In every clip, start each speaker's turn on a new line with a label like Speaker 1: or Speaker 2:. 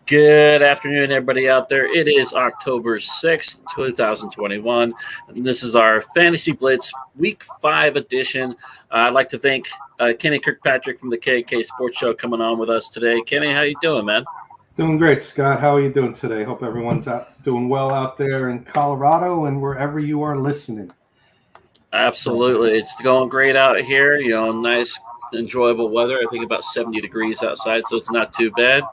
Speaker 1: Good afternoon, everybody out there. It is October 6th, 2021. And this is our Fantasy Blitz Week 5 edition. I'd like to thank Kenny Kirkpatrick from the KK Sports Show coming on with us today. Kenny, how you doing, man?
Speaker 2: Doing great, Scott. How are you doing today? Hope everyone's doing well out there in Colorado and wherever you are listening.
Speaker 1: Absolutely. It's going great out here. Nice, enjoyable weather. I think about 70 degrees outside, so it's not too bad.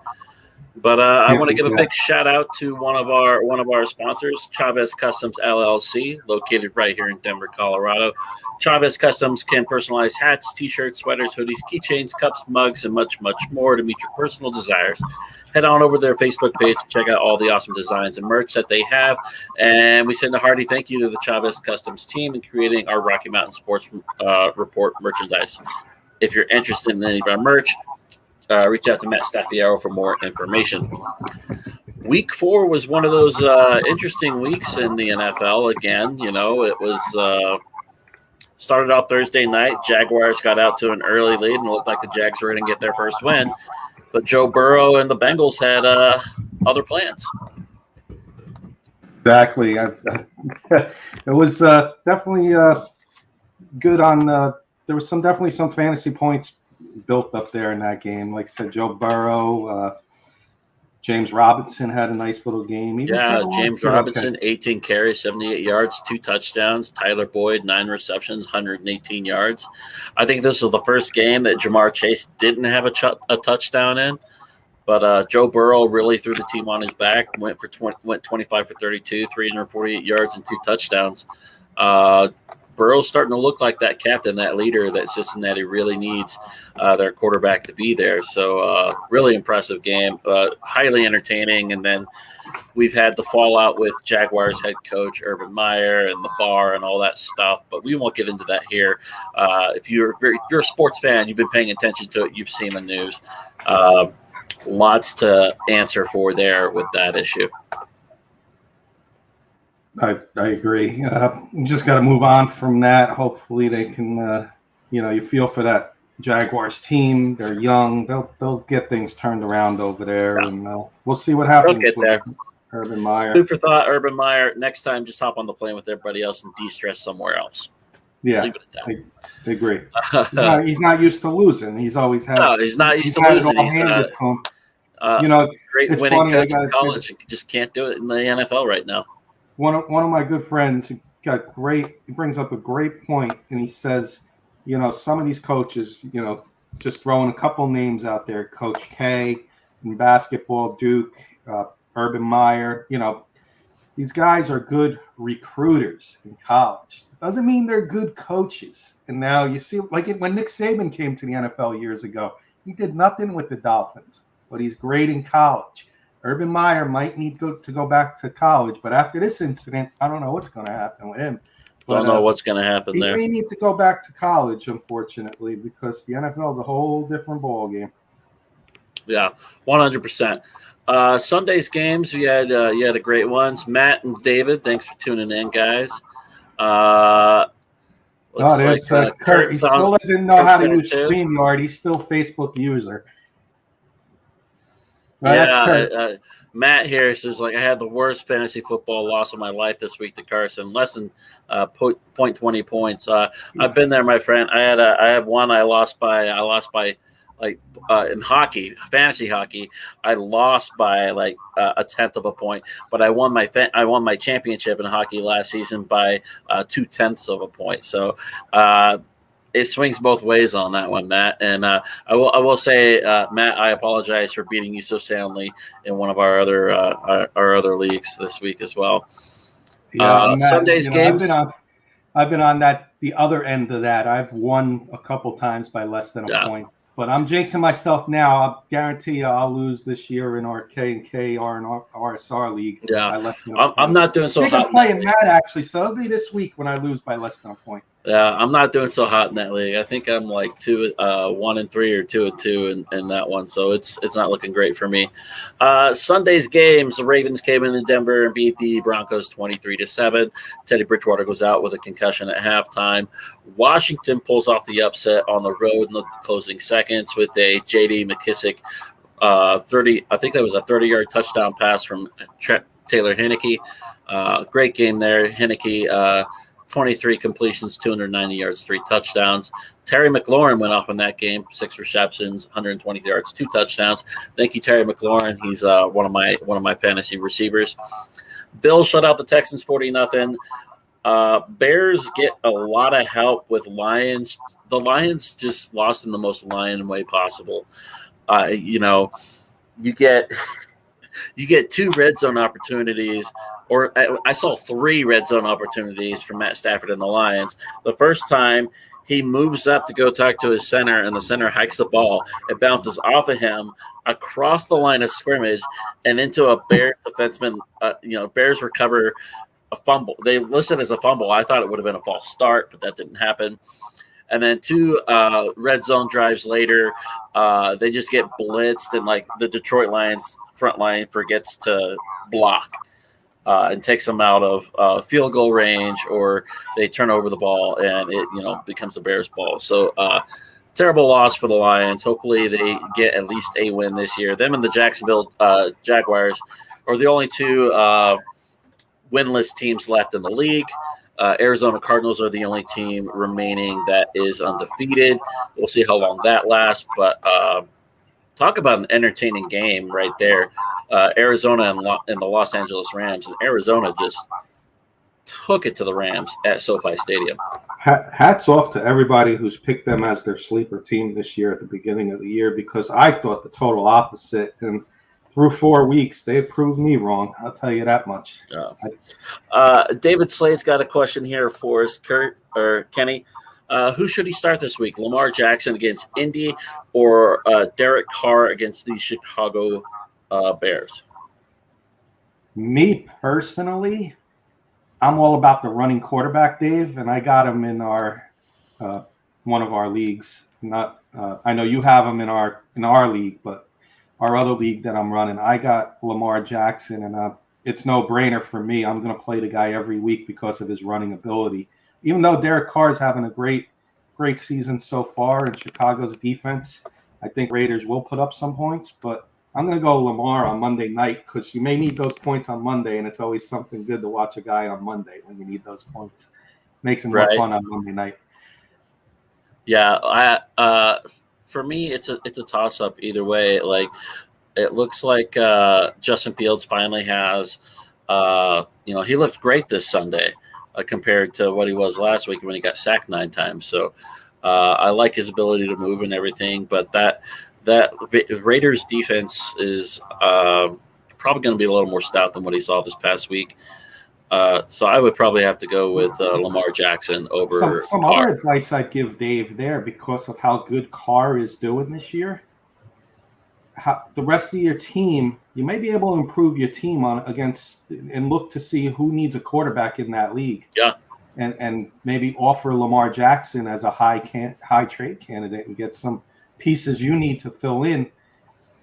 Speaker 1: But I want to give a big shout out to one of our sponsors, Chavez Customs LLC, located right here in Denver, Colorado. Chavez Customs can personalize hats, t-shirts, sweaters, hoodies, keychains, cups, mugs, and much, much more to meet your personal desires. Head on over to their Facebook page to check out all the awesome designs and merch that they have. And we send a hearty thank you to the Chavez Customs team in creating our Rocky Mountain Sports Report merchandise. If you're interested in any of our merch, reach out to Matt Staffiero for more information. Week 4 was one of those interesting weeks in the NFL. Again, it was started out Thursday night. Jaguars got out to an early lead and it looked like the Jags were going to get their first win. But Joe Burrow and the Bengals had other plans.
Speaker 2: Exactly. It was definitely good on there was definitely some fantasy points built up there in that game. Like I said, Joe Burrow, James Robinson had a nice little game.
Speaker 1: James Robinson, 18 carries, 78 yards, 2 touchdowns. Tyler Boyd, 9 receptions, 118 yards. I think this was the first game that Jamar Chase didn't have a touchdown in. But Joe Burrow really threw the team on his back, went 25 for 32, 348 yards, and 2 touchdowns. Burrow's starting to look like that captain, that leader that Cincinnati really needs their quarterback to be there. So really impressive game, highly entertaining. And then we've had the fallout with Jaguars head coach Urban Meyer and the bar and all that stuff, but we won't get into that here. If you're a sports fan, you've been paying attention to it, you've seen the news. Lots to answer for there with that issue.
Speaker 2: I agree. You just got to move on from that. Hopefully they can, you feel for that Jaguars team. They're young. They'll get things turned around over there, and we'll see what happens.
Speaker 1: They'll get there.
Speaker 2: Urban Meyer.
Speaker 1: Food for thought, Urban Meyer. Next time, just hop on the plane with everybody else and de-stress somewhere else.
Speaker 2: Yeah, I agree. He's not used to losing. He's always had.
Speaker 1: No, he's not used to losing. Great winning coach in college. He just can't do it in the NFL right now.
Speaker 2: One of my good friends he brings up a great point, and he says, some of these coaches, just throwing a couple names out there, Coach K in basketball, Duke, Urban Meyer, these guys are good recruiters in college. Doesn't mean they're good coaches. And now you see, like when Nick Saban came to the NFL years ago, he did nothing with the Dolphins, but he's great in college. Urban Meyer might need to go back to college, but after this incident, I don't know what's going to happen with him.
Speaker 1: Don't know what's going to happen there.
Speaker 2: He may need to go back to college, unfortunately, because the NFL is a whole different ballgame.
Speaker 1: Yeah, 100%. Sunday's games, you had a great ones. Matt and David, thanks for tuning in, guys.
Speaker 2: Kurt. He still doesn't know how to use StreamYard. He's still a Facebook user.
Speaker 1: Matt here says, I had the worst fantasy football loss of my life this week to Carson, less than 0.20 points. I've been there, my friend. I had one. I lost by in hockey, fantasy hockey. I lost by a tenth of a point, but I won my championship in hockey last season by 0.2 of a point. So it swings both ways on that one, Matt. And I will say, Matt, I apologize for beating you so soundly in one of our other leagues this week as well.
Speaker 2: Yeah, Matt,
Speaker 1: Sunday's games.
Speaker 2: I've been on the other end of that. I've won a couple times by less than a point. But I'm jinxing myself now. I guarantee you I'll lose this year in our K&K or in our RSR league.
Speaker 1: Yeah, I'm not doing so hot.
Speaker 2: I'm playing Matt, actually, so it'll be this week when I lose by less than a point.
Speaker 1: Yeah, I'm not doing so hot in that league. I think I'm 1-3 or 2-2 in that one, so it's not looking great for me. Sunday's games: the Ravens came into Denver and beat the Broncos 23-7. Teddy Bridgewater goes out with a concussion at halftime. Washington pulls off the upset on the road in the closing seconds with a J.D. McKissick 30. I think that was a 30-yard touchdown pass from Taylor Heineke. Great game there. Heineke, 23 completions, 290 yards, 3 touchdowns. Terry McLaurin went off in that game, 6 receptions, 120 yards, 2 touchdowns. Thank you, Terry McLaurin. He's one of my fantasy receivers. Bills shut out the Texans 40-0. Bears get a lot of help with Lions. The Lions just lost in the most Lion way possible. You get 2 red zone opportunities, or I saw 3 red zone opportunities from Matt Stafford and the Lions. The first time he moves up to go talk to his center, and the center hikes the ball. It bounces off of him across the line of scrimmage and into a Bears defenseman. Bears recover a fumble. They listed as a fumble. I thought it would have been a false start, but that didn't happen. And then 2 red zone drives later, they just get blitzed, and like the Detroit Lions front line forgets to block and takes them out of field goal range, or they turn over the ball and it becomes a Bears ball. So terrible loss for the Lions. Hopefully they get at least a win this year. Them and the Jacksonville Jaguars are the only 2 winless teams left in the league. Arizona Cardinals are the only team remaining that is undefeated. We'll see how long that lasts, but talk about an entertaining game right there. Arizona and the Los Angeles Rams, and Arizona just took it to the Rams at SoFi Stadium.
Speaker 2: Hats off to everybody who's picked them as their sleeper team this year at the beginning of the year, because I thought the total opposite, and through 4 weeks, they proved me wrong. I'll tell you that much.
Speaker 1: David Slade's got a question here for us, Kurt or Kenny. Who should he start this week? Lamar Jackson against Indy, or Derek Carr against the Chicago Bears?
Speaker 2: Me personally, I'm all about the running quarterback, Dave, and I got him in our one of our leagues. Not, I know you have him in our league, but our other league that I'm running, I got Lamar Jackson, and it's no brainer for me. I'm going to play the guy every week because of his running ability. Even though Derek Carr is having a great season so far in Chicago's defense, I think Raiders will put up some points, but I'm going to go Lamar on Monday night, because you may need those points on Monday, and it's always something good to watch a guy on Monday when you need those points. Makes it more fun on Monday night.
Speaker 1: Yeah, for me, it's a toss-up either way. Like, it looks like Justin Fields finally has, he looked great this Sunday compared to what he was last week when he got sacked 9 times. So I like his ability to move and everything, but that Raiders defense is probably going to be a little more stout than what he saw this past week. So I would probably have to go with Lamar Jackson over
Speaker 2: some
Speaker 1: Carr.
Speaker 2: Other advice I'd give Dave there, because of how good Carr is doing this year. The rest of your team, you may be able to improve your team against and look to see who needs a quarterback in that league.
Speaker 1: Yeah,
Speaker 2: and maybe offer Lamar Jackson as a high trade candidate and get some pieces you need to fill in.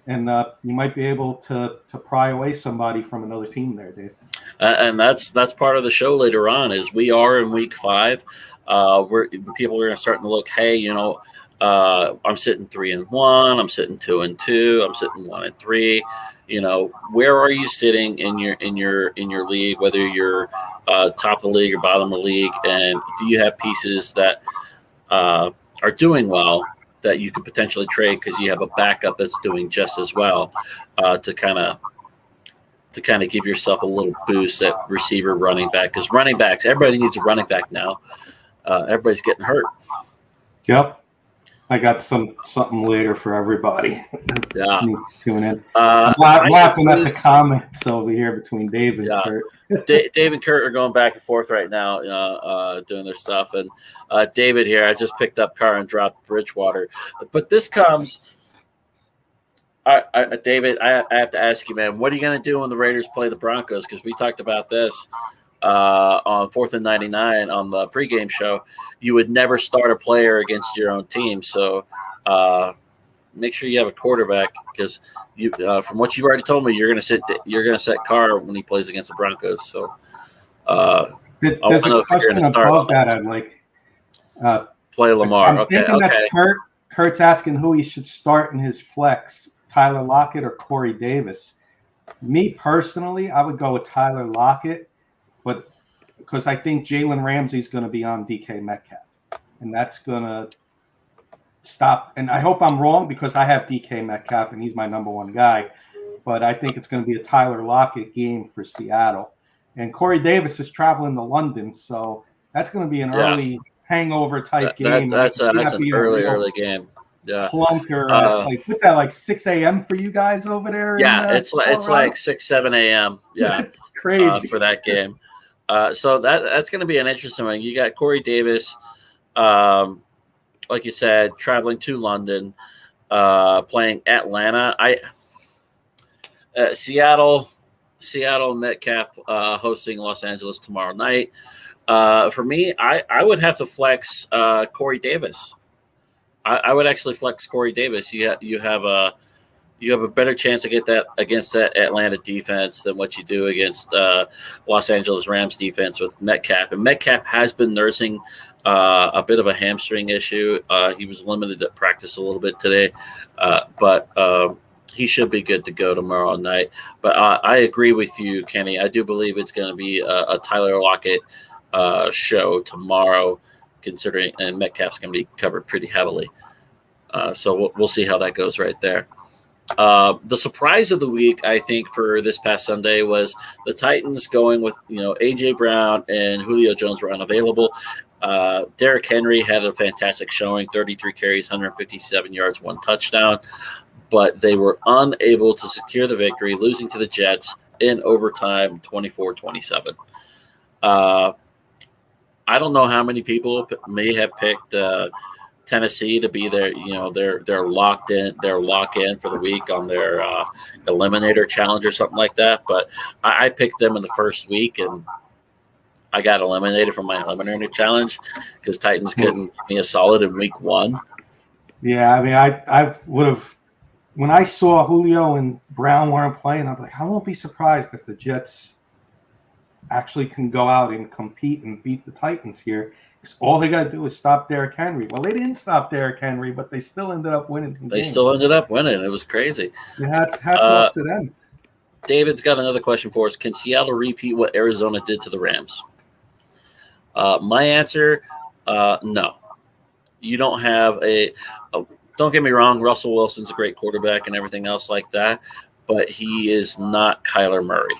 Speaker 2: And you might be able to pry away somebody from another team there, Dave. And
Speaker 1: that's part of the show later on. Is we are in week 5. People are going to start to look. Hey, I'm sitting 3-1. I'm sitting 2-2. I'm sitting 1-3. Where are you sitting in your league? Whether you're top of the league or bottom of the league, and do you have pieces that are doing well that you could potentially trade because you have a backup that's doing just as well, to kind of give yourself a little boost at receiver, running back, because running backs, everybody needs a running back now. Everybody's getting hurt.
Speaker 2: Yep. I got something later for everybody.
Speaker 1: Yeah.
Speaker 2: Tune in. I'm laughing at the comments over here between Dave and Kurt.
Speaker 1: Dave and Kurt are going back and forth right now, doing their stuff. And David here, I just picked up Carr and dropped Bridgewater. But this comes David, I have to ask you, man, what are you going to do when the Raiders play the Broncos? Because we talked about this on 4th and 99 on the pregame show. You would never start a player against your own team. So make sure you have a quarterback, because you, from what you've already told me, you're going to set Carr when he plays against the Broncos. So
Speaker 2: there's a question above that. I'd like
Speaker 1: play Lamar.
Speaker 2: I'm thinking that's Kurt's asking who he should start in his flex. Tyler Lockett or Corey Davis. Me personally, I would go with Tyler Lockett, but because I think Jalen Ramsey's going to be on DK Metcalf, and that's going to stop. And I hope I'm wrong because I have DK Metcalf and he's my number one guy, but I think it's going to be a Tyler Lockett game for Seattle. And Corey Davis is traveling to London, so that's going to be an early hangover type game.
Speaker 1: That's an early game. Yeah,
Speaker 2: clunker. What's that, like 6 a.m. for you guys over there?
Speaker 1: Yeah, it's like 6, 7 a.m. Yeah,
Speaker 2: crazy
Speaker 1: for that game. So that's going to be an interesting one. You got Corey Davis, like you said, traveling to London, playing Atlanta. Seattle Metcalf hosting Los Angeles tomorrow night. For me, I would have to flex Corey Davis. I would actually flex Corey Davis. You have a better chance to get that against that Atlanta defense than what you do against Los Angeles Rams defense with Metcalf. And Metcalf has been nursing a bit of a hamstring issue. He was limited at practice a little bit today, but he should be good to go tomorrow night. But I agree with you, Kenny. I do believe it's going to be a Tyler Lockett show tomorrow, considering, and Metcalf's going to be covered pretty heavily. So we'll see how that goes right there. The surprise of the week, I think, for this past Sunday was the Titans going with, A.J. Brown and Julio Jones were unavailable. Derrick Henry had a fantastic showing, 33 carries, 157 yards, 1 touchdown. But they were unable to secure the victory, losing to the Jets in overtime, 24-27. I don't know how many people may have picked Tennessee to be their lock in for the week on their eliminator challenge or something like that. But I picked them in the first week, and I got eliminated from my eliminator challenge because Titans couldn't give me a solid in week 1.
Speaker 2: Yeah, I mean, I would have. When I saw Julio and Brown weren't playing, I'm like, I won't be surprised if the Jets actually can go out and compete and beat the Titans here. Because all they got to do is stop Derrick Henry. Well, they didn't stop Derrick Henry, but they still ended up winning.
Speaker 1: Still ended up winning. It was crazy.
Speaker 2: Yeah, hats off to them.
Speaker 1: David's got another question for us. Can Seattle repeat what Arizona did to the Rams? My answer, no. You don't have don't get me wrong, Russell Wilson's a great quarterback and everything else like that, but he is not Kyler Murray.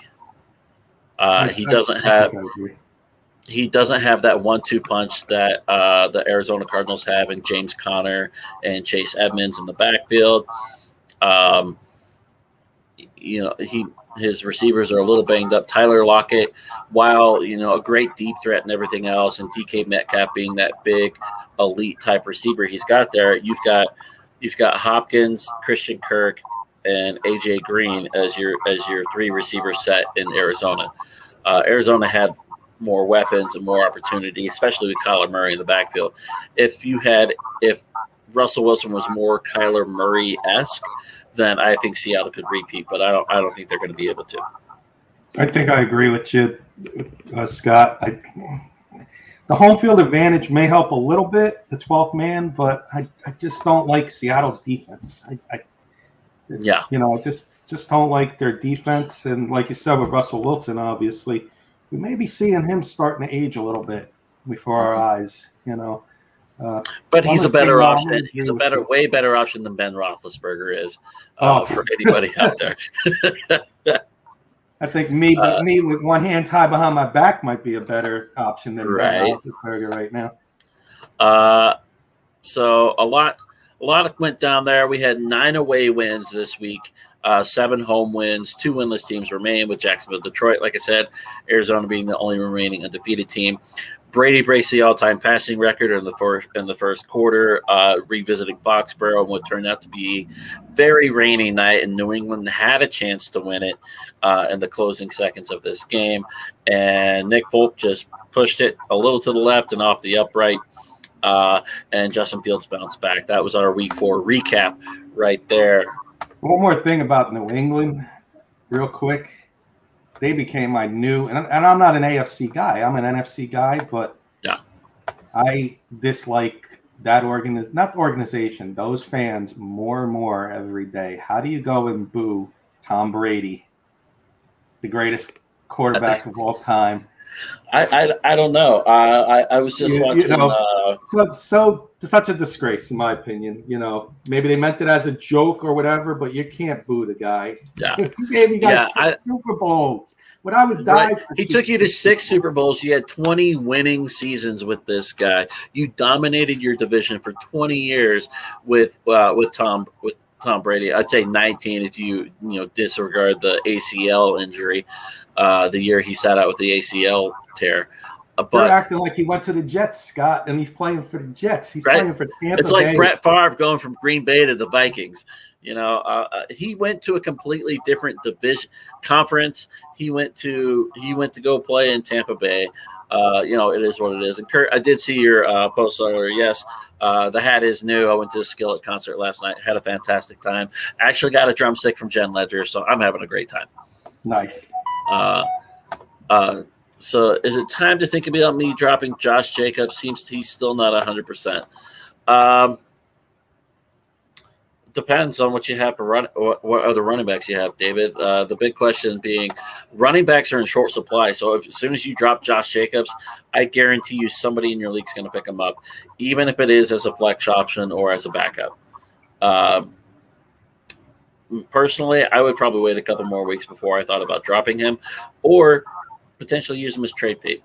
Speaker 1: He doesn't have that 1-2 punch that the Arizona Cardinals have in James Conner and Chase Edmonds in the backfield. His receivers are a little banged up. Tyler Lockett, while a great deep threat and everything else, and DK Metcalf being that big elite type receiver he's got there, you've got Hopkins, Christian Kirk, and AJ Green as your 3 receiver set in Arizona. Arizona had more weapons and more opportunity, especially with Kyler Murray in the backfield. If Russell Wilson was more Kyler Murray-esque, then I think Seattle could repeat, but I don't think they're going to be able to.
Speaker 2: I think I agree with you, Scott. The home field advantage may help a little bit, the 12th man, but I just don't like Seattle's defense. I just don't like their defense. And like you said with Russell Wilson, obviously, we may be seeing him starting to age a little bit before our eyes,
Speaker 1: But he's a better option. He's way better option than Ben Roethlisberger is for anybody out there.
Speaker 2: I think me with one hand tied behind my back might be a better option than Ben Roethlisberger right now.
Speaker 1: So a lot went down there. We had 9 away wins this week, 7 home wins, 2 winless teams remain with Jacksonville, Detroit. Like I said, Arizona being the only remaining undefeated team. Brady breaks the all-time passing record in the first quarter, revisiting Foxboro, and what turned out to be very rainy night, and New England had a chance to win it in the closing seconds of this game. And Nick Folk just pushed it a little to the left and off the upright, and Justin Fields bounced back. That was our Week 4 recap right there.
Speaker 2: One more thing about New England, real quick. They became my new, and I'm not an AFC guy. I'm an NFC guy, but
Speaker 1: yeah,
Speaker 2: I dislike that not organization, those fans more and more every day. How do you go and boo Tom Brady, the greatest quarterback of all time?
Speaker 1: I don't know. I was just watching.
Speaker 2: Such a disgrace, in my opinion. Maybe they meant it as a joke or whatever, but you can't boo the guy.
Speaker 1: Yeah,
Speaker 2: He gave you guys 6 Super Bowls. When I would die,
Speaker 1: right. He took you to 6 Super Bowls. You had 20 winning seasons with this guy. You dominated your division for 20 years with Tom Brady. I'd say 19 if you disregard the ACL injury, the year he sat out with the ACL tear.
Speaker 2: But they're acting like he went to the Jets, Scott, and he's playing for the Jets. He's playing for Tampa Bay.
Speaker 1: It's like Brett Favre going from Green Bay to the Vikings. He went to a completely different division conference. He went to go play in Tampa Bay. It is what it is. And Kurt, I did see your post earlier. Yes, the hat is new. I went to a Skillet concert last night. Had a fantastic time. Actually got a drumstick from Jen Ledger, so I'm having a great time.
Speaker 2: Nice.
Speaker 1: So is it time to think about me dropping Josh Jacobs? Seems he's still not 100%. Depends on what you have to run. What other running backs you have, David? The big question being, running backs are in short supply. So as soon as you drop Josh Jacobs, I guarantee you somebody in your league is going to pick him up, even if it is as a flex option or as a backup. Personally, I would probably wait a couple more weeks before I thought about dropping him, or potentially use him as trade bait.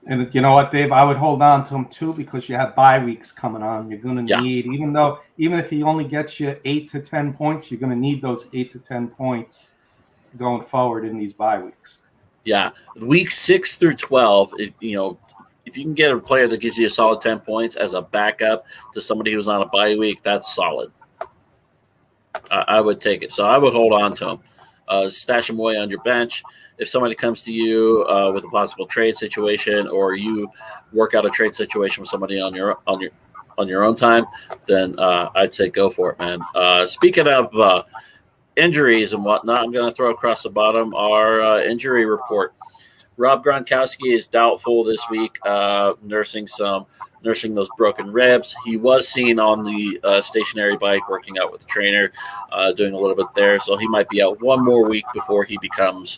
Speaker 2: And you know what, Dave? I would hold on to him too, because you have bye weeks coming on. You're going to need, even if he only gets you 8 to 10 points, you're going to need those 8 to 10 points going forward in these bye weeks.
Speaker 1: Yeah, week 6 through 12. If you can get a player that gives you a solid 10 points as a backup to somebody who's on a bye week, that's solid. I would take it. So I would hold on to him. Stash him away on your bench. If somebody comes to you with a possible trade situation, or you work out a trade situation with somebody on your own time, then I'd say go for it, man. Speaking of injuries and whatnot, I'm going to throw across the bottom our injury report. Rob Gronkowski is doubtful this week, nursing those broken ribs. He was seen on the stationary bike working out with the trainer, doing a little bit there, so he might be out one more week before he becomes.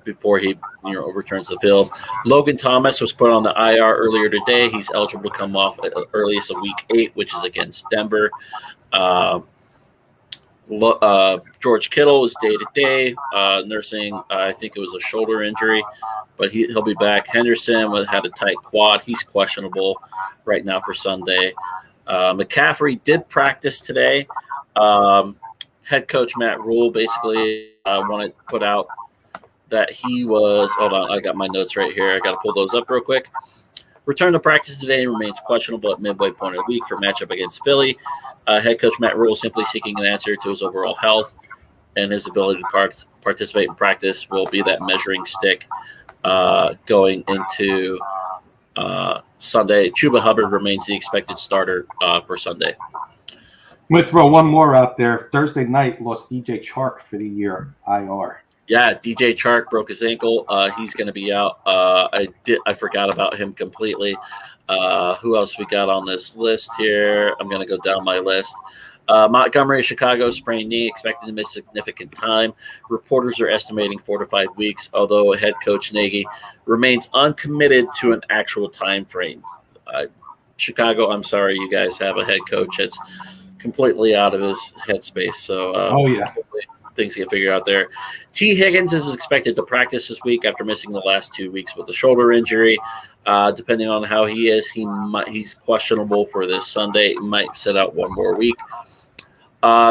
Speaker 1: Returns to the field. Logan Thomas was put on the IR earlier today. He's eligible to come off at earliest of week 8, which is against Denver. George Kittle is day-to-day, nursing, I think it was a shoulder injury, but he'll be back. Henderson had a tight quad. He's questionable right now for Sunday. McCaffrey did practice today. Head coach Matt Rule basically wanted to put out that he was – hold on, I got my notes right here. I got to pull those up real quick. Returned to practice today and remains questionable at midway point of the week for matchup against Philly. Head coach Matt Rule simply seeking an answer to his overall health, and his ability to participate in practice will be that measuring stick going into Sunday. Chuba Hubbard remains the expected starter for Sunday.
Speaker 2: I'm going to throw one more out there. Thursday night lost DJ Chark for the year, IR.
Speaker 1: Yeah, DJ Chark broke his ankle. He's going to be out. I forgot about him completely. Who else we got on this list here? I'm going to go down my list. Montgomery, Chicago, sprained knee, expected to miss significant time. Reporters are estimating 4 to 5 weeks, although head coach Nagy remains uncommitted to an actual time frame. Chicago, I'm sorry, you guys have a head coach that's completely out of his headspace. So, things get figured out there. T. Higgins is expected to practice this week after missing the last 2 weeks with a shoulder injury. Depending on how he is, he's questionable for this Sunday. He might sit out one more week.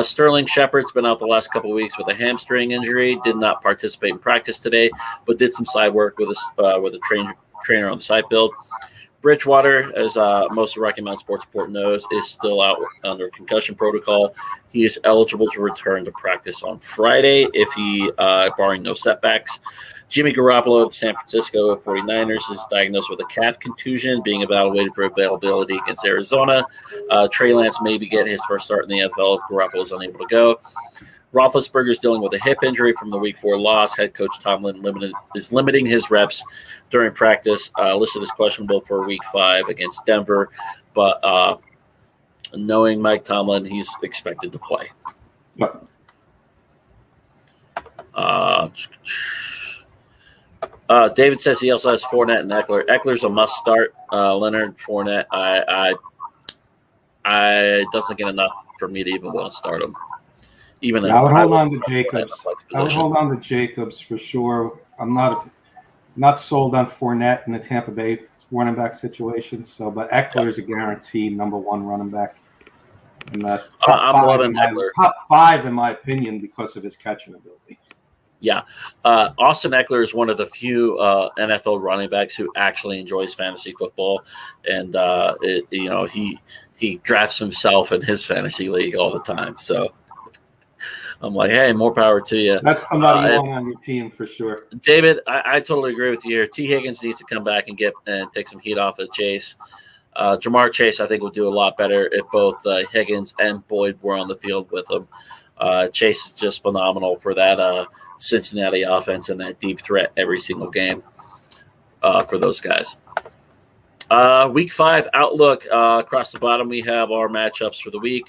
Speaker 1: Sterling Shepard's been out the last couple of weeks with a hamstring injury. Did not participate in practice today, but did some side work with a trainer on the side build. Bridgewater, as most of Rocky Mountain Sports Report knows, is still out under concussion protocol. He is eligible to return to practice on Friday if he, barring no setbacks. Jimmy Garoppolo of the San Francisco 49ers is diagnosed with a calf contusion, being evaluated for availability against Arizona. Trey Lance maybe get his first start in the NFL if Garoppolo is unable to go. Roethlisberger's dealing with a hip injury from the Week 4 loss. Head coach Tomlin is limiting his reps during practice. Listed as questionable for Week 5 against Denver, but knowing Mike Tomlin, he's expected to play.
Speaker 2: But
Speaker 1: David says he also has Fournette and Eckler. Eckler's a must start. Leonard Fournette, I doesn't get enough for me to even want to start him. Even
Speaker 2: I would hold on to Jacobs. I would hold on to Jacobs for sure. I'm not sold on Fournette in the Tampa Bay running back situation. So, but Eckler is a guaranteed number 1 running back. In the top 5 in my opinion because of his catching ability.
Speaker 1: Yeah, Austin Eckler is one of the few NFL running backs who actually enjoys fantasy football, and he drafts himself in his fantasy league all the time. So I'm like, hey, more power to you.
Speaker 2: That's somebody you want on your team for sure.
Speaker 1: David, I totally agree with you here. T. Higgins needs to come back and take some heat off of Chase. Jamar Chase, I think, would do a lot better if both Higgins and Boyd were on the field with him. Chase is just phenomenal for that Cincinnati offense and that deep threat every single game for those guys. Week 5 outlook. Across the bottom, we have our matchups for the week.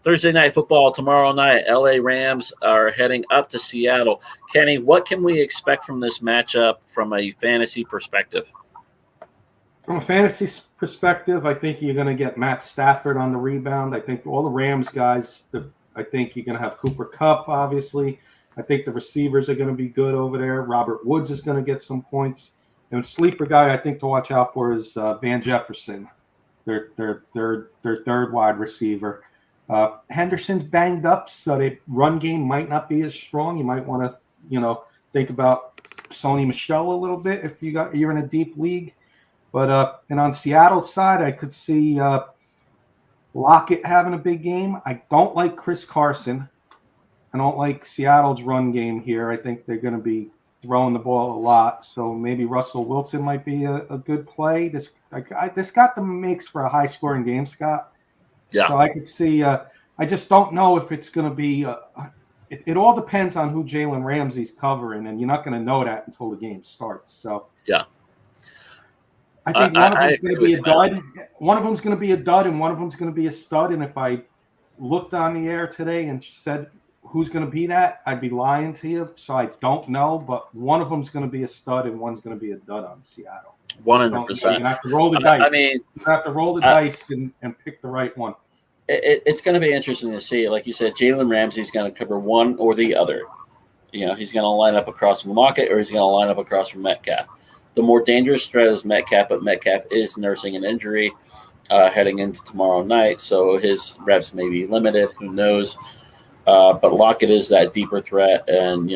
Speaker 1: Thursday night football tomorrow night. LA Rams are heading up to Seattle. Kenny, what can we expect from this matchup from a fantasy perspective?
Speaker 2: From a fantasy perspective, I think you're going to get Matt Stafford on the rebound. I think all the Rams guys, I think you're going to have Cooper Kupp, obviously. I think the receivers are going to be good over there. Robert Woods is going to get some points. And sleeper guy I think to watch out for is Van Jefferson, their third wide receiver. Henderson's banged up, so the run game might not be as strong. You might want to, think about Sony Michel a little bit if you're in a deep league. But and on Seattle's side, I could see Lockett having a big game. I don't like Chris Carson. I don't like Seattle's run game here. I think they're going to be throwing the ball a lot. So maybe Russell Wilson might be a good play. This got the makes for a high-scoring game, Scott.
Speaker 1: Yeah.
Speaker 2: So I could see I just don't know if it's going to be it all depends on who Jalen Ramsey's covering, and you're not going to know that until the game starts. So
Speaker 1: yeah.
Speaker 2: I think one of them's going to be a dud. One of them's going to be a dud, and one of them's going to be a stud. And if I looked on the air today and said who's going to be that, I'd be lying to you. So I don't know, but one of them's going to be a stud, and one's going to be a dud on Seattle.
Speaker 1: 100%.
Speaker 2: You're going to have to roll the dice. You have to roll the dice and pick the right one.
Speaker 1: It's going to be interesting to see. Like you said, Jalen Ramsey's going to cover one or the other. He's going to line up across from Lockett, or he's going to line up across from Metcalf. The more dangerous threat is Metcalf, but Metcalf is nursing an injury heading into tomorrow night, so his reps may be limited. Who knows? But Lockett is that deeper threat and,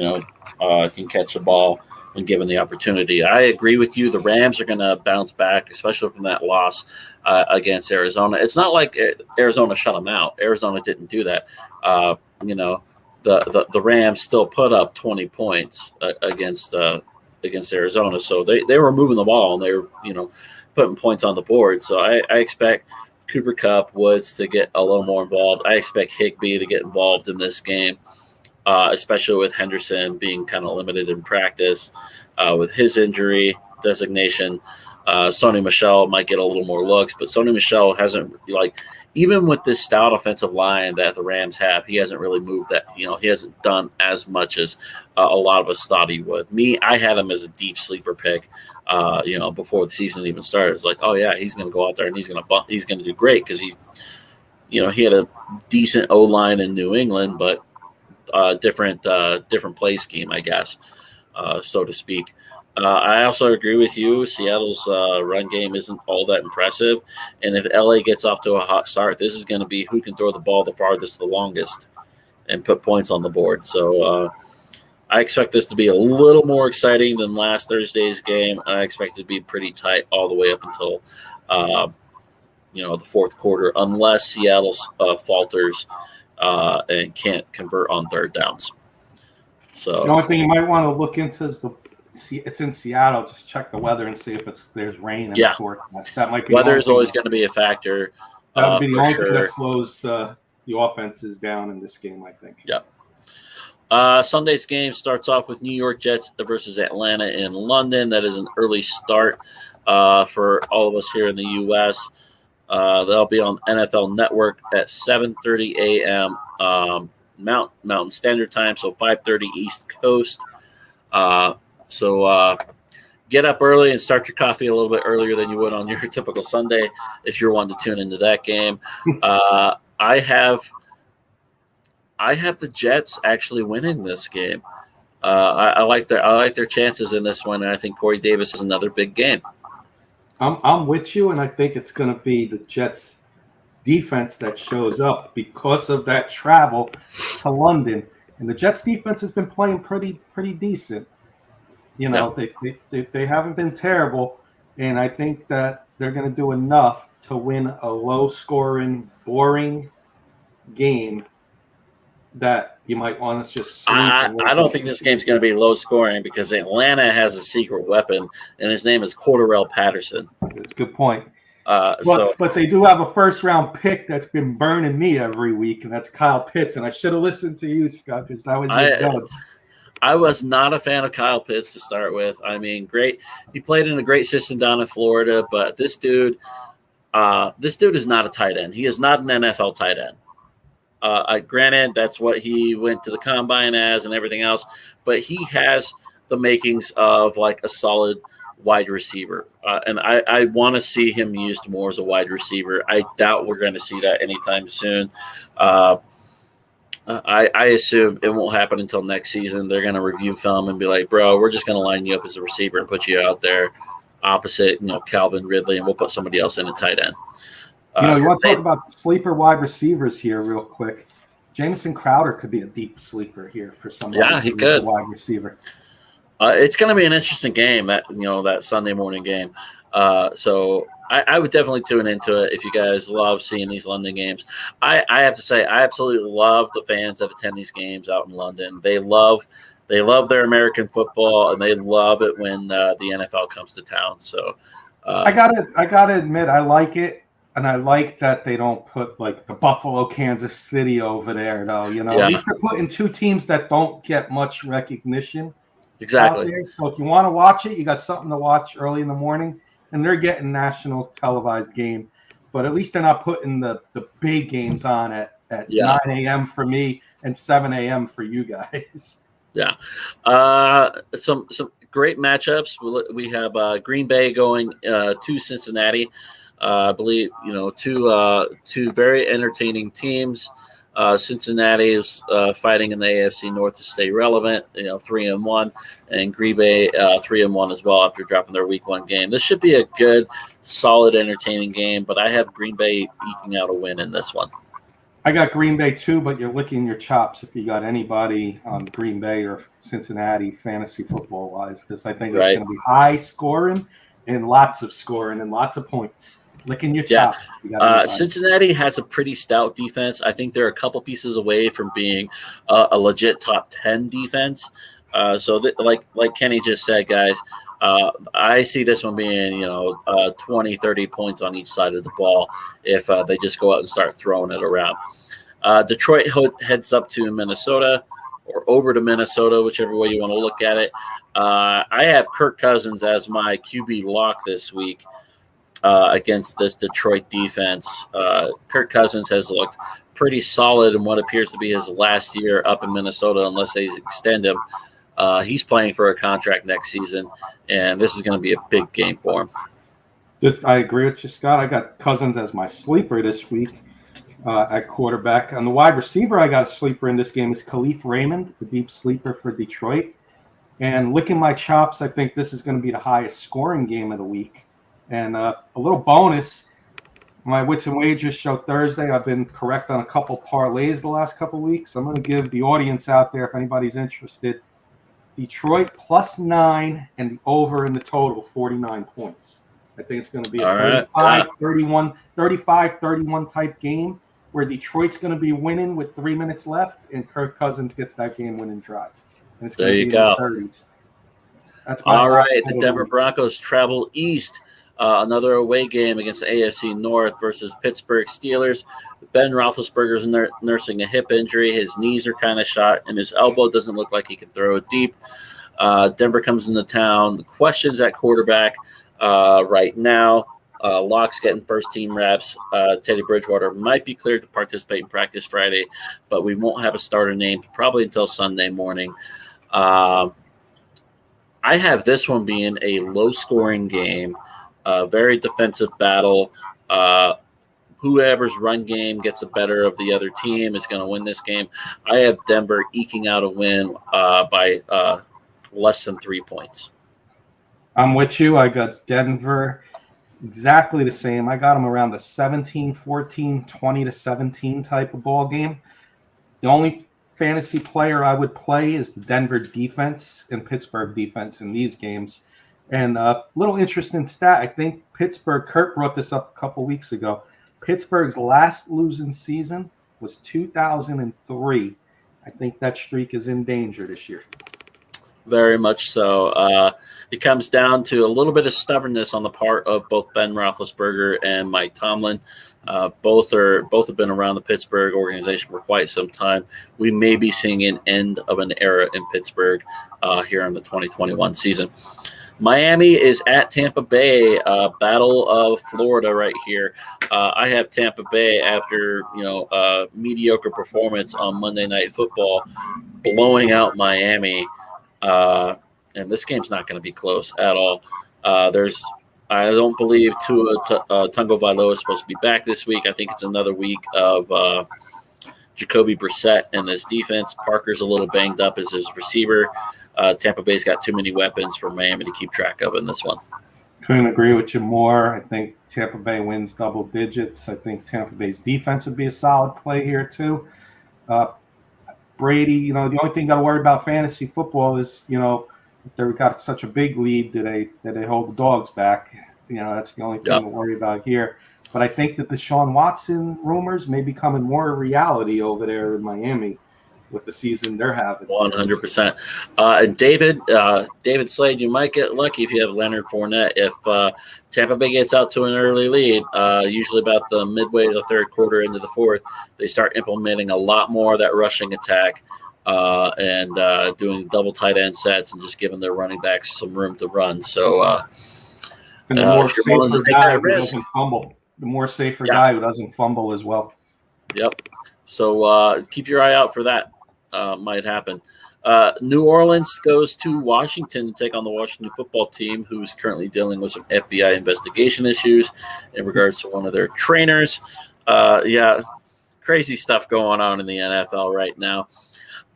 Speaker 1: can catch the ball when given the opportunity. I agree with you. The Rams are going to bounce back, especially from that loss against Arizona. It's not like Arizona shut them out. Arizona didn't do that. The Rams still put up 20 points against Arizona. So they were moving the ball and they were, putting points on the board. So I expect Cooper Kupp, Woods to get a little more involved. I expect Higbee to get involved in this game, especially with Henderson being kind of limited in practice with his injury designation. Sony Michel might get a little more looks, but Sony Michel hasn't, even with this stout offensive line that the Rams have, he hasn't really moved that. He hasn't done as much as a lot of us thought he would. I had him as a deep sleeper pick, before the season even started. It's like, oh yeah, he's going to go out there and he's going to do great because he had a decent O-line in New England, but different play scheme, I guess, so to speak. I also agree with you. Seattle's run game isn't all that impressive. And if LA gets off to a hot start, this is going to be who can throw the ball the farthest, the longest, and put points on the board. So I expect this to be a little more exciting than last Thursday's game. I expect it to be pretty tight all the way up until, the fourth quarter, unless Seattle falters and can't convert on third downs. So
Speaker 2: the only thing you might want to look into is it's in Seattle. Just check the weather and see if there's rain. And that might be
Speaker 1: weather is always going to be a factor.
Speaker 2: That would be the only thing that slows the offenses down in this game, I think.
Speaker 1: Yeah. Sunday's game starts off with New York Jets versus Atlanta in London. That is an early start for all of us here in the U.S. They'll be on NFL Network at 7:30 a.m. Mountain Standard Time, so 5:30 East Coast. So get up early and start your coffee a little bit earlier than you would on your typical Sunday if you're wanting to tune into that game. I have the Jets actually winning this game. I like their chances in this one, and I think Corey Davis is another big game.
Speaker 2: I'm with you, and I think it's going to be the Jets defense that shows up because of that travel to London. And the Jets defense has been playing pretty decent. You know, they haven't been terrible, and I think that they're going to do enough to win a low-scoring, boring game that you might want to just.
Speaker 1: I don't think this game's going to be low-scoring because Atlanta has a secret weapon, and his name is Cordarrelle Patterson.
Speaker 2: That's a good point. But they do have a first-round pick that's been burning me every week, and that's Kyle Pitts. And I should have listened to you, Scott, because that was your gun.
Speaker 1: I was not a fan of Kyle Pitts to start with. I mean, great. He played in a great system down in Florida, but this dude is not a tight end. He is not an NFL tight end. Granted, that's what he went to the combine as and everything else, but he has the makings of like a solid wide receiver. And I want to see him used more as a wide receiver. I doubt we're going to see that anytime soon. I assume it won't happen until next season. They're going to review film and be like, bro, we're just going to line you up as a receiver and put you out there opposite, Calvin Ridley, and we'll put somebody else in at tight end.
Speaker 2: You want to talk about sleeper wide receivers here real quick. Jamison Crowder could be a deep sleeper here for somebody.
Speaker 1: Yeah, he could.
Speaker 2: Wide receiver.
Speaker 1: It's going to be an interesting game, that Sunday morning game. So I would definitely tune into it if you guys love seeing these London games. I have to say, I absolutely love the fans that attend these games out in London. They love their American football, and they love it when the NFL comes to town. So
Speaker 2: I gotta admit, I like it. And I like that they don't put like the Buffalo, Kansas City over there, though. At least they're putting two teams that don't get much recognition.
Speaker 1: Exactly.
Speaker 2: So if you want to watch it, you got something to watch early in the morning, and they're getting national televised game. But at least they're not putting the big games on at 9 a.m. for me and 7 a.m. for you guys.
Speaker 1: Yeah. Some great matchups. We have Green Bay going to Cincinnati. I believe, two very entertaining teams. Cincinnati is fighting in the AFC North to stay relevant, 3-1, and Green Bay 3-1 as well after dropping their Week 1 game. This should be a good, solid, entertaining game, but I have Green Bay eking out a win in this one.
Speaker 2: I got Green Bay too, but you're licking your chops if you got anybody on Green Bay or Cincinnati fantasy football wise, because I think it's going to be high scoring and lots of scoring and lots of points. Licking your chops.
Speaker 1: Cincinnati has a pretty stout defense. I think they're a couple pieces away from being a legit top 10 defense. Like Kenny just said, guys, I see this one being, 20, 30 points on each side of the ball if they just go out and start throwing it around. Detroit heads up to Minnesota or over to Minnesota, whichever way you want to look at it. I have Kirk Cousins as my QB lock this week. Against this Detroit defense. Kirk Cousins has looked pretty solid in what appears to be his last year up in Minnesota, unless they extend him. He's playing for a contract next season, and this is going to be a big game for him.
Speaker 2: I agree with you, Scott. I got Cousins as my sleeper this week at quarterback. On the wide receiver, I got a sleeper in this game is Khalif Raymond, the deep sleeper for Detroit. And licking my chops, I think this is going to be the highest scoring game of the week. And a little bonus, my Wits and Wagers show Thursday. I've been correct on a couple parlays the last couple weeks. I'm going to give the audience out there, if anybody's interested, Detroit +9 and the over in the total, 49 points. I think it's going to be a 35-31 type game where Detroit's going to be winning with 3 minutes left, and Kirk Cousins gets that game-winning drive. And it's going to be in the 30s.
Speaker 1: All right, the Denver Broncos travel east Another away game against the AFC North versus Pittsburgh Steelers. Ben Roethlisberger is nursing a hip injury. His knees are kind of shot, and his elbow doesn't look like he can throw it deep. Denver comes into town. The questions at quarterback right now. Locke's getting first-team reps. Teddy Bridgewater might be cleared to participate in practice Friday, but we won't have a starter named probably until Sunday morning. I have this one being a low-scoring game. Very defensive battle. Whoever's run game gets the better of the other team is going to win this game. I have Denver eking out a win by less than 3 points.
Speaker 2: I'm with you. I got Denver exactly the same. I got them around the 17-14, 20-17 type of ball game. The only fantasy player I would play is the Denver defense and Pittsburgh defense in these games. And a little interesting stat, I think Pittsburgh, Kurt brought this up a couple weeks ago. Pittsburgh's last losing season was 2003. I think that streak is in danger this year.
Speaker 1: Very much so. It comes down to a little bit of stubbornness on the part of both Ben Roethlisberger and Mike Tomlin. Both have been around the Pittsburgh organization for quite some time. We may be seeing an end of an era in Pittsburgh here in the 2021 season. Miami is at Tampa Bay, Battle of Florida right here. I have Tampa Bay after mediocre performance on Monday Night Football, blowing out Miami, and this game's not going to be close at all. I don't believe Tua Tagovailoa is supposed to be back this week. I think it's another week of Jacoby Brissett and this defense. Parker's a little banged up as his receiver. Tampa Bay's got too many weapons for Miami to keep track of in this one.
Speaker 2: Couldn't agree with you more. I think Tampa Bay wins double digits. I think Tampa Bay's defense would be a solid play here too. Brady, the only thing you got to worry about fantasy football is, if they've got such a big lead, do they hold the dogs back? That's the only thing to worry about here. But I think that the Deshaun Watson rumors may be becoming more a reality over there in Miami with the season they're having.
Speaker 1: 100%. And David Slade, you might get lucky if you have Leonard Fournette. If Tampa Bay gets out to an early lead, usually about the midway of the third quarter into the fourth, they start implementing a lot more of that rushing attack and doing double tight end sets and just giving their running backs some room to run. So
Speaker 2: and the more safer guy who doesn't fumble. The more safer guy who doesn't fumble as well.
Speaker 1: Yep. So keep your eye out for that. Might happen. New Orleans goes to Washington to take on the Washington football team, who's currently dealing with some FBI investigation issues in regards to one of their trainers. Crazy stuff going on in the NFL right now.